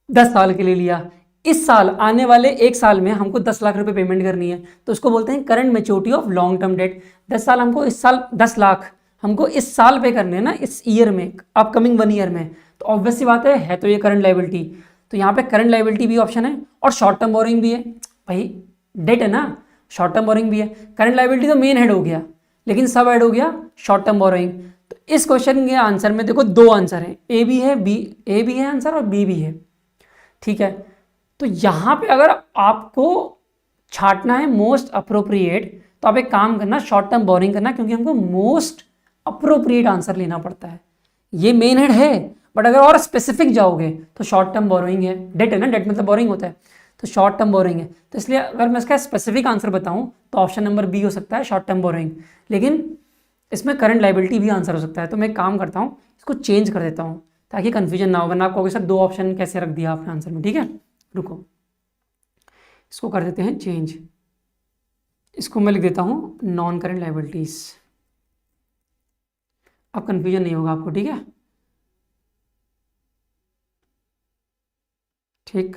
10 साल के लिए लिया। इस साल आने वाले 1 साल में हमको 10 लाख रुपए पेमेंट करनी है, तो उसको बोलते हैं current maturity of long term debt. 10 साल हमको इस साल 10 लाख हमको इस साल पे करने हैं ना, इस ईयर में, अपकमिंग 1 ईयर में, तो ऑब्वियस सी बात है तो ये करंट लायबिलिटी। तो यहाँ पे करंट लायबिलिटी भी ऑप्शन है और शॉर्ट टर्म बोरिंग भी है। भाई डेट है ना, शॉर्ट टर्म बोरिंग भी है। करंट लायबिलिटी तो मेन हेड हो गया, लेकिन सब ऐड हो गया शॉर्ट टर्म बोरोइंग। तो इस क्वेश्चन के आंसर में देखो 2 आंसर हैं, ए भी है, बी, ए भी है आंसर और बी भी है, ठीक है। तो यहाँ पे अगर आपको छांटना है मोस्ट अप्रोप्रिएट, तो आप एक काम करना, शॉर्ट टर्म बोरिंग करना, क्योंकि हमको मोस्ट अप्रोप्रिएट आंसर लेना पड़ता है। ये मेन हेड है, बट अगर और स्पेसिफिक जाओगे तो शॉर्ट टर्म बोरोइंग है। डेट है ना, डेट मतलब बोरिंग होता है, तो शॉर्ट टर्म बोरिंग है। तो इसलिए अगर मैं इसका स्पेसिफिक आंसर बताऊं तो ऑप्शन नंबर बी हो सकता है, शॉर्ट टर्म बोरिंग। लेकिन इसमें करंट लायबिलिटी भी आंसर हो सकता है। तो मैं एक काम करता हूँ, इसको चेंज कर देता हूँ ताकि कन्फ्यूजन ना हो, वरना आप कहोगे सर 2 ऑप्शन कैसे रख दिया आपने आंसर में। ठीक है, रुको, इसको कर देते हैं चेंज। इसको मैं लिख देता हूँ नॉन करंट लायबिलिटीज, अब कन्फ्यूजन नहीं होगा आपको। ठीक है, ठीक,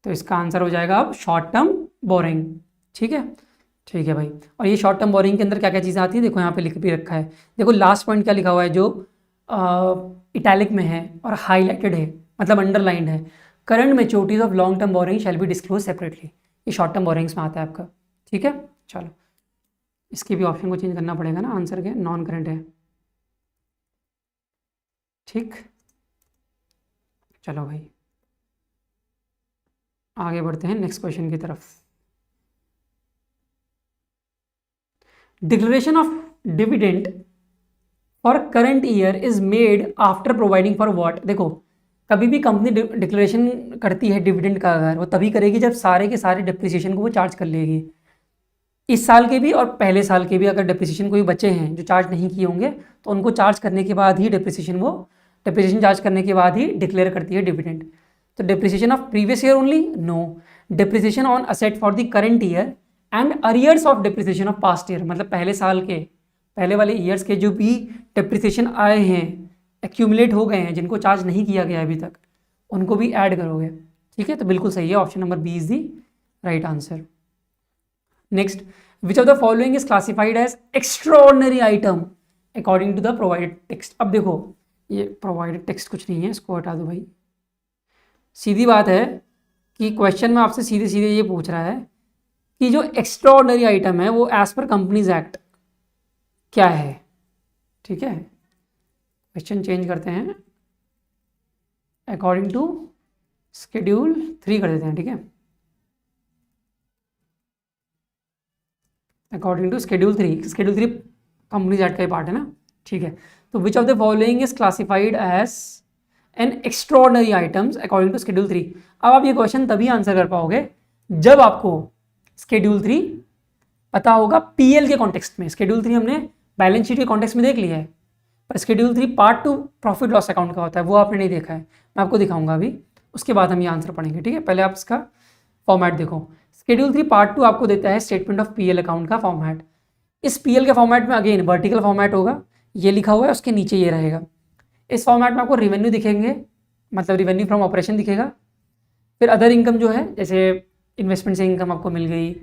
तो इसका आंसर हो जाएगा अब शॉर्ट टर्म बोरिंग। ठीक है, ठीक है भाई। और ये शॉर्ट टर्म बोरिंग के अंदर क्या क्या चीज़ें आती हैं देखो, यहाँ पे लिख भी रखा है। देखो लास्ट पॉइंट क्या लिखा हुआ है, जो इटैलिक में है और हाईलाइटेड है, मतलब अंडरलाइंड है, current मैच्योरिटीज of long term borrowing shall be disclose separately. ये शॉर्ट टर्म बोरिंग्स में आता है आपका। ठीक है, चलो इसकी भी ऑप्शन को चेंज करना पड़ेगा ना, आंसर के नॉन करंट है। ठीक, चलो भाई आगे बढ़ते हैं नेक्स्ट क्वेश्चन की तरफ। Declaration of dividend for current year is made after providing for what. देखो कभी भी कंपनी डिक्लेरेशन करती है डिविडेंड का, अगर वो तभी करेगी जब सारे के सारे डिप्रिसिएशन को वो चार्ज कर लेगी। इस साल के भी और पहले साल के भी अगर डिप्रिसिएशन कोई बचे हैं जो चार्ज नहीं किए होंगे, तो उनको चार्ज करने के बाद ही डिप्रिसिएशन चार्ज करने के बाद ही डिक्लेयर करती है डिविडेंड। तो depreciation of previous year only, no. Depreciation on asset for the current year and arrears of depreciation of past year, मतलब पहले साल के, पहले वाले ईयर्स के जो भी डिप्रिसिएशन आए हैं, एक्यूमुलेट हो गए हैं, जिनको चार्ज नहीं किया गया अभी तक, उनको भी ऐड करोगे। ठीक है, तो बिल्कुल सही है, option number B is the right answer. Next, which of the following is classified as extraordinary item according to the provided text. अब देखो ये प्रोवाइडेड टेक्स्ट कुछ नहीं है, इसको हटा दो भाई। सीधी बात है कि क्वेश्चन में आपसे सीधे सीधे ये पूछ रहा है कि जो एक्स्ट्राऑर्डिनरी आइटम है वो एज पर कंपनीज एक्ट क्या है। ठीक है, क्वेश्चन चेंज करते हैं, अकॉर्डिंग टू शेड्यूल 3 कर देते हैं। ठीक है, according to schedule 3 companies act का ही पार्ट है ना। ठीक है, तो which of the following is classified as an extraordinary items according to schedule 3। अब आप ये क्वेश्चन तभी आंसर कर पाओगे जब आपको शेड्यूल 3 पता होगा पीएल के कॉन्टेक्स्ट में। शेड्यूल 3 हमने बैलेंस शीट के कॉन्टेक्स्ट में देख लिया है, पर schedule 3 part 2 profit loss account का होता है, वो आपने नहीं देखा है, मैं आपको दिखाऊंगा अभी, उसके बाद हम ये आंसर पढ़ेंगे। ठीक है, पहले आप इसका फॉर्मेट देखो। शेड्यूल 3 पार्ट 2 आपको देता है स्टेटमेंट ऑफ पीएल अकाउंट का फॉर्मेट। इस पीएल के फॉर्मेट में अगेन वर्टिकल फॉर्मेट होगा, ये लिखा हुआ है, उसके नीचे ये रहेगा। इस फॉर्मेट में आपको रेवेन्यू दिखेंगे, मतलब रेवेन्यू फ्रॉम ऑपरेशन दिखेगा, फिर अदर इनकम जो है, जैसे इन्वेस्टमेंट से इनकम आपको मिल गई,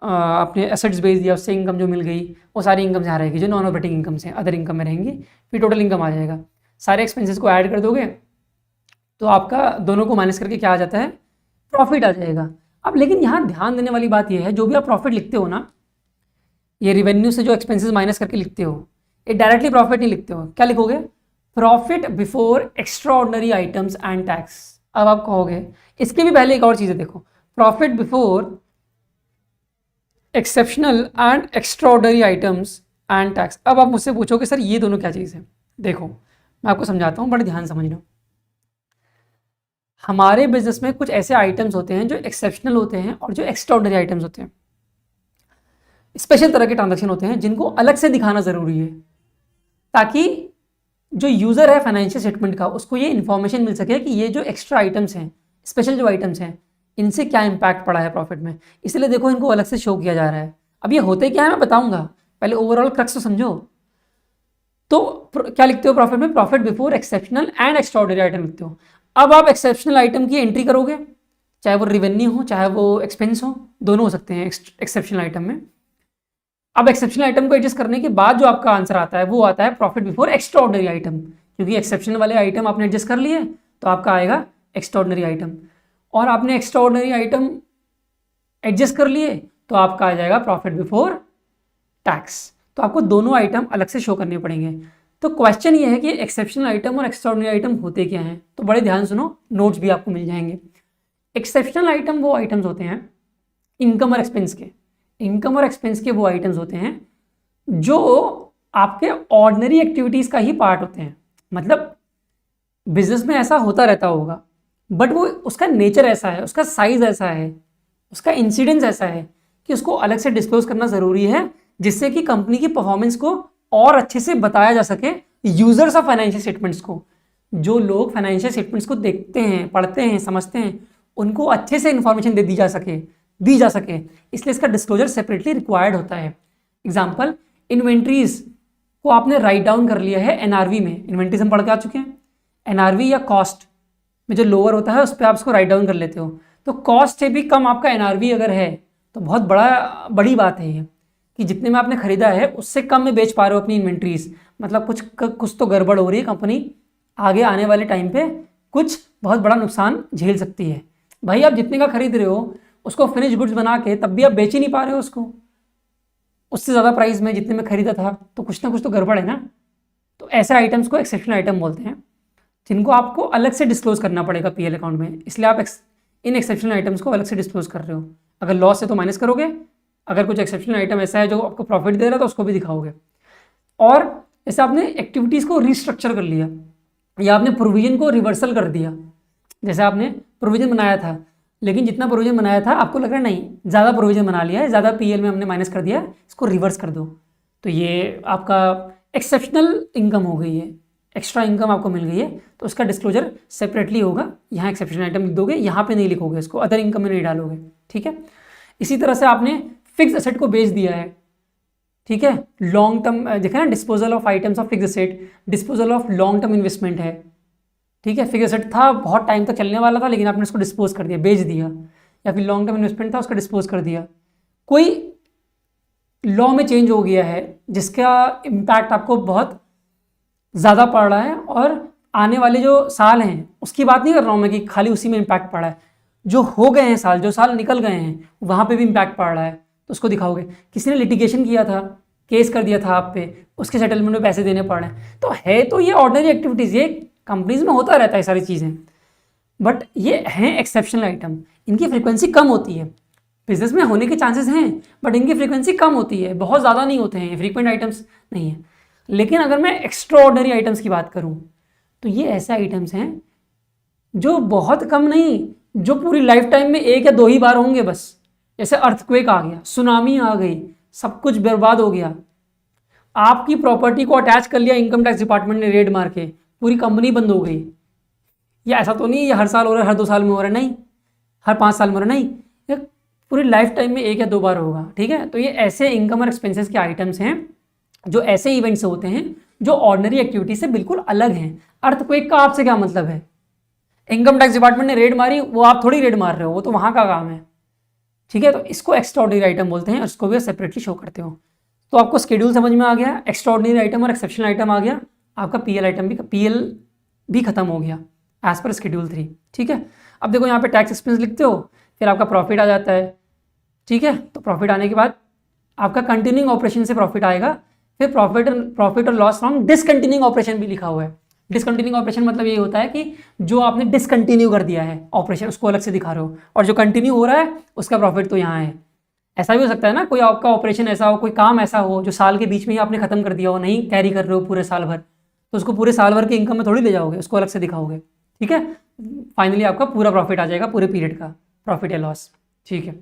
आपने एसेट्स बेच दिया उससे इनकम जो मिल गई, वो सारी इनकम यहाँ रहेगी जो नॉन ऑपरेटिंग इनकम से अदर इनकम में रहेंगी, फिर टोटल इनकम आ जाएगा। सारे एक्सपेंसेस को ऐड कर दोगे तो आपका दोनों को माइनस करके क्या आ जाता है, प्रॉफिट आ जाएगा। अब लेकिन यहाँ ध्यान देने वाली बात यह है, जो भी आप प्रॉफिट लिखते हो ना, ये रिवेन्यू से जो एक्सपेंसेस माइनस करके लिखते हो, ये डायरेक्टली प्रॉफिट नहीं लिखते हो, क्या लिखोगे, profit before extraordinary items and tax. अब आप कहोगे इसके भी पहले एक और चीज़ है, देखो profit before exceptional and extraordinary items and tax. अब आप मुझसे पूछोगे सर ये दोनों क्या चीज़ है, देखो मैं आपको समझाता हूँ, बड़े ध्यान समझना। हमारे बिजनेस में कुछ ऐसे आइटम्स होते हैं जो एक्सेप्शनल होते हैं और जो एक्स्ट्राऑर्डिनरी आइटम्स होते हैं। स्पेशल तरह के ट्रांजैक्शन होते हैं जिनको अलग से दिखाना ज़रूरी है, ताकि जो यूज़र है फाइनेंशियल स्टेटमेंट का, उसको ये इन्फॉर्मेशन मिल सके कि ये जो एक्स्ट्रा आइटम्स हैं, स्पेशल जो आइटम्स हैं, इनसे क्या इंपैक्ट पड़ा है प्रॉफिट में। इसलिए देखो इनको अलग से शो किया जा रहा है। अब ये होते क्या है मैं बताऊंगा, पहले ओवरऑल क्रक्स तो समझो। तो क्या लिखते हो प्रॉफिट में? Profit before exceptional and extraordinary item लिखते हो। अब आप एक्सेप्शनल आइटम की एंट्री करोगे, चाहे वो रिवेन्यू हो चाहे वो एक्सपेंस हो, दोनों हो सकते हैं एक्सेप्शनल आइटम में। अब एक्सेप्शनल आइटम को एडजस्ट करने के बाद जो आपका आंसर आता है वो आता है प्रॉफिट बिफोर एक्स्ट्राऑर्डिनरी आइटम, क्योंकि एक्सेप्शनल वाले आइटम आपने एडजस्ट कर लिए तो आपका आएगा एक्स्ट्राऑर्डिनरी आइटम, और आपने एक्स्ट्राऑर्डिनरी आइटम एडजस्ट कर लिए तो आपका आ जाएगा प्रॉफिट बिफोर टैक्स। तो आपको दोनों आइटम अलग से शो करने पड़ेंगे। तो क्वेश्चन ये है कि एक्सेप्शनल आइटम और एक्स्ट्राऑर्डिनरी आइटम होते क्या हैं, तो बड़े ध्यान सुनो, नोट्स भी आपको मिल जाएंगे। एक्सेप्शनल आइटम वो आइटम्स होते हैं इनकम और एक्सपेंस के, इनकम और एक्सपेंस के वो आइटम्स होते हैं जो आपके ऑर्डिनरी एक्टिविटीज़ का ही पार्ट होते हैं। मतलब बिजनेस में ऐसा होता रहता होगा, बट वो उसका नेचर ऐसा है, उसका साइज ऐसा है, उसका इंसिडेंस ऐसा है कि उसको अलग से डिस्क्लोज करना ज़रूरी है, जिससे कि कंपनी की परफॉर्मेंस को और अच्छे से बताया जा सके यूजर्स ऑफ फाइनेंशियल स्टेटमेंट्स को। जो लोग फाइनेंशियल स्टेटमेंट्स को देखते हैं, पढ़ते हैं, समझते हैं, उनको अच्छे से इंफॉर्मेशन दी जा सके, इसलिए इसका डिस्क्लोजर सेपरेटली रिक्वायर्ड होता है। एग्जाम्पल, इन्वेंट्रीज को आपने राइट डाउन कर लिया है एनआरवी में, इन्वेंट्रीज हम पढ़ के आ चुके हैं। एनआरवी या कॉस्ट में जो लोअर होता है उस पर आप उसको राइट डाउन कर लेते हो। तो कॉस्ट से भी कम आपका एनआरवी अगर है तो बहुत बड़ी बात है ये, कि जितने में आपने खरीदा है उससे कम में बेच पा रहे हो अपनी इन्वेंट्रीज, मतलब कुछ तो गड़बड़ हो रही है, कंपनी आगे आने वाले टाइम पे कुछ बहुत बड़ा नुकसान झेल सकती है। भाई आप जितने का खरीद रहे हो उसको फिनिश गुड्स बना के तब भी आप बेच ही नहीं पा रहे हो उसको उससे ज़्यादा प्राइस में जितने में खरीदा था, तो कुछ ना कुछ तो गड़बड़ है ना। तो ऐसे आइटम्स को एक्सेप्शनल आइटम बोलते हैं, जिनको आपको अलग से डिस्क्लोज करना पड़ेगा पीएल अकाउंट में। इसलिए आप इन एक्सेप्शनल आइटम्स को अलग से डिस्क्लोज कर रहे हो। अगर लॉस है तो माइनस करोगे, अगर कुछ एक्सेप्शनल आइटम ऐसा है जो आपको प्रॉफिट दे रहा है तो उसको भी दिखाओगे। और जैसे आपने एक्टिविटीज़ को रिस्ट्रक्चर कर लिया या आपने प्रोविजन को रिवर्सल कर दिया, जैसे आपने प्रोविजन बनाया था लेकिन जितना प्रोविजन बनाया था आपको लग रहा है नहीं ज़्यादा प्रोविजन बना लिया है, ज़्यादा पीएल में हमने माइनस कर दिया, इसको रिवर्स कर दो, तो ये आपका एक्सेप्शनल इनकम हो गई है, एक्स्ट्रा इनकम आपको मिल गई है, तो उसका डिस्क्लोजर सेपरेटली होगा। यहाँ एक्सेप्शनल आइटम लिख दोगे, यहाँ पे नहीं लिखोगे, इसको अदर इनकम में नहीं डालोगे, ठीक है। इसी तरह से आपने फिक्स एसेट को बेच दिया है, ठीक है, लॉन्ग टर्म देखा ना, disposal of items of fix asset, disposal of long term investment है, ठीक है। फिक्स एसेट था, बहुत टाइम तक चलने वाला था, लेकिन आपने उसको डिस्पोज कर दिया, बेच दिया, या फिर लॉन्ग टर्म इन्वेस्टमेंट था उसका डिस्पोज कर दिया। कोई लॉ में चेंज हो गया है जिसका इम्पैक्ट आपको बहुत ज़्यादा पड़ रहा है, और आने वाले जो साल हैं उसकी बात नहीं कर रहा हूँ मैं कि खाली उसी में इम्पैक्ट पड़ा है, जो हो गए हैं साल, जो साल निकल गए हैं वहाँ पे भी इम्पैक्ट पड़ रहा है, तो उसको दिखाओगे। किसी ने लिटिगेशन किया था, केस कर दिया था आप पे, उसके सेटलमेंट में पैसे देने पड़ रहे हैं, तो है तो ये ऑर्डिनरी एक्टिविटीज़, ये कंपनीज में होता रहता है सारी चीज़ें, बट ये हैं एक्सेप्शनल आइटम, इनकी फ्रीक्वेंसी कम होती है। बिजनेस में होने के चांसेस हैं बट इनकी फ्रीक्वेंसी कम होती है, बहुत ज़्यादा नहीं होते हैं, फ्रीक्वेंट आइटम्स नहीं है। लेकिन अगर मैं एक्स्ट्रा ऑर्डिनरी आइटम्स की बात करूँ तो ये ऐसे आइटम्स हैं जो बहुत कम नहीं, जो पूरी लाइफ टाइम में एक या दो ही बार होंगे बस। जैसे अर्थक्वेक आ गया, सुनामी आ गई, सब कुछ बर्बाद हो गया, आपकी प्रॉपर्टी को अटैच कर लिया इनकम टैक्स डिपार्टमेंट ने रेड मार के, पूरी कंपनी बंद हो गई। या ऐसा तो नहीं ये हर साल हो रहा है, हर 2 साल में हो रहा है, नहीं, हर 5 साल में हो रहा है, नहीं, ये पूरी लाइफ टाइम में 1 या 2 बार होगा, ठीक है। तो ये ऐसे इनकम और एक्सपेंसेस के आइटम्स हैं जो ऐसे इवेंट्स होते हैं जो ऑर्डिनरी एक्टिविटी से बिल्कुल अलग हैं। अर्थक्वेक का आपसे क्या मतलब है? इनकम टैक्स डिपार्टमेंट ने रेड मारी, वो आप थोड़ी रेड मार रहे हो, वो तो वहाँ का काम है, ठीक है। तो इसको एक्स्ट्राऑर्डिनरी आइटम बोलते हैं और इसको भी सेपरेटली शो करते हो। तो आपको शेड्यूल समझ में आ गया, एक्स्ट्राऑर्डिनरी आइटम और एक्सेप्शनल आइटम आ गया, आपका पीएल भी खत्म हो गया एज पर शेड्यूल 3, ठीक है। अब देखो यहाँ पे टैक्स एक्सपेंस लिखते हो, फिर आपका प्रॉफिट आ जाता है, ठीक है। तो प्रॉफिट आने के बाद आपका कंटिन्यूइंग ऑपरेशन से प्रॉफिट आएगा, फिर प्रॉफिट और लॉस फ्रॉम डिसकंटिन्यूइंग ऑपरेशन भी लिखा हुआ है। डिसकंटिन्यूइंग ऑपरेशन मतलब ये होता है कि जो आपने डिसकंटिन्यू कर दिया है ऑपरेशन उसको अलग से दिखा रहे हो, और जो कंटिन्यू हो रहा है उसका प्रॉफिट तो यहाँ है। ऐसा भी हो सकता है ना, कोई आपका ऑपरेशन ऐसा हो, कोई काम ऐसा हो जो साल के बीच में ही आपने खत्म कर दिया हो, नहीं कैरी कर रहे हो पूरे साल भर, तो उसको पूरे साल भर की इनकम में थोड़ी ले जाओगे, उसको अलग से दिखाओगे। ठीक है, फाइनली आपका पूरा प्रॉफिट आ जाएगा, पूरे पीरियड का प्रॉफिट या लॉस। ठीक है,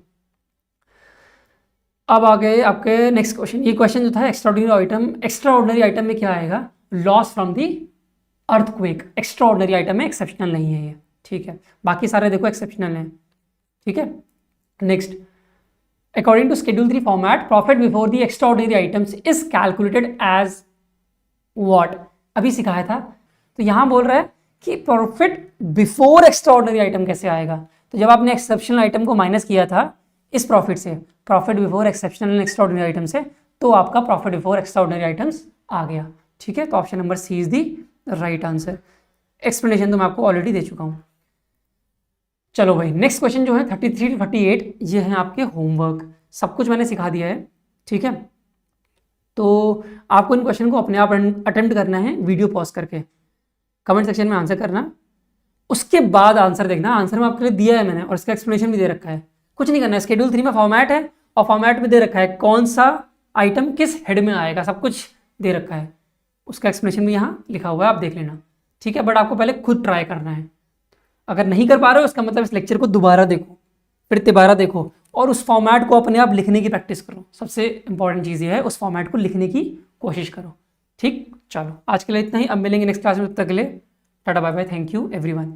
अब आ गए आपके नेक्स्ट क्वेश्चन। ये क्वेश्चन जो था एक्स्ट्राऑर्डिनरी आइटम, एक्स्ट्राऑर्डिनरी आइटम में क्या आएगा, loss from the earthquake. Extraordinary item में एक्सेप्शनल नहीं है ये। ठीक है, बाकी सारे देखो एक्सेप्शनल हैं। ठीक है, next, according to schedule 3 format, profit before the extraordinary items is calculated as what. अभी सिखाया था, तो यहाँ बोल रहा है कि प्रॉफिट बिफोर एक्स्ट्राऑर्डिनरी आइटम कैसे आएगा। तो जब आपने एक्सेप्शनल आइटम को माइनस किया था इस प्रॉफिट से, profit before exceptional and extraordinary item से, तो आपका प्रॉफिट बिफोर एक्स्ट्राऑर्डिनरी आइटम्स आ गया। ठीक है, तो option number C is the right answer. Explanation तो मैं आपको ऑलरेडी दे चुका हूँ। चलो भाई, नेक्स्ट क्वेश्चन जो है 33 to 38, ये है आपके होमवर्क। सब कुछ मैंने सिखा दिया है। ठीक है, तो आपको इन क्वेश्चन को अपने आप अटेम्प्ट करना है, वीडियो पॉज करके, कमेंट सेक्शन में आंसर करना, उसके बाद आंसर देखना। आंसर में आपके लिए दिया है मैंने, और इसका एक्सप्लेनेशन भी दे रखा है। कुछ नहीं करना है, शेड्यूल 3 में फॉर्मेट है, और फॉर्मेट में दे रखा है कौन सा आइटम किस हेड में आएगा, सब कुछ दे रखा है। उसका एक्सप्लेनेशन भी यहाँ लिखा हुआ है, आप देख लेना। ठीक है, बट आपको पहले खुद ट्राई करना है। अगर नहीं कर पा रहे हो, उसका मतलब इस लेक्चर को दोबारा देखो, फिर तिबारा देखो, और उस फॉर्मेट को अपने आप लिखने की प्रैक्टिस करो। सबसे इंपॉर्टेंट चीज़ ये है, उस फॉर्मेट को लिखने की कोशिश करो। ठीक, चलो आज के लिए इतना ही। अब मिलेंगे नेक्स्ट क्लास में, तब तक के लिए टाटा bye bye, thank you everyone.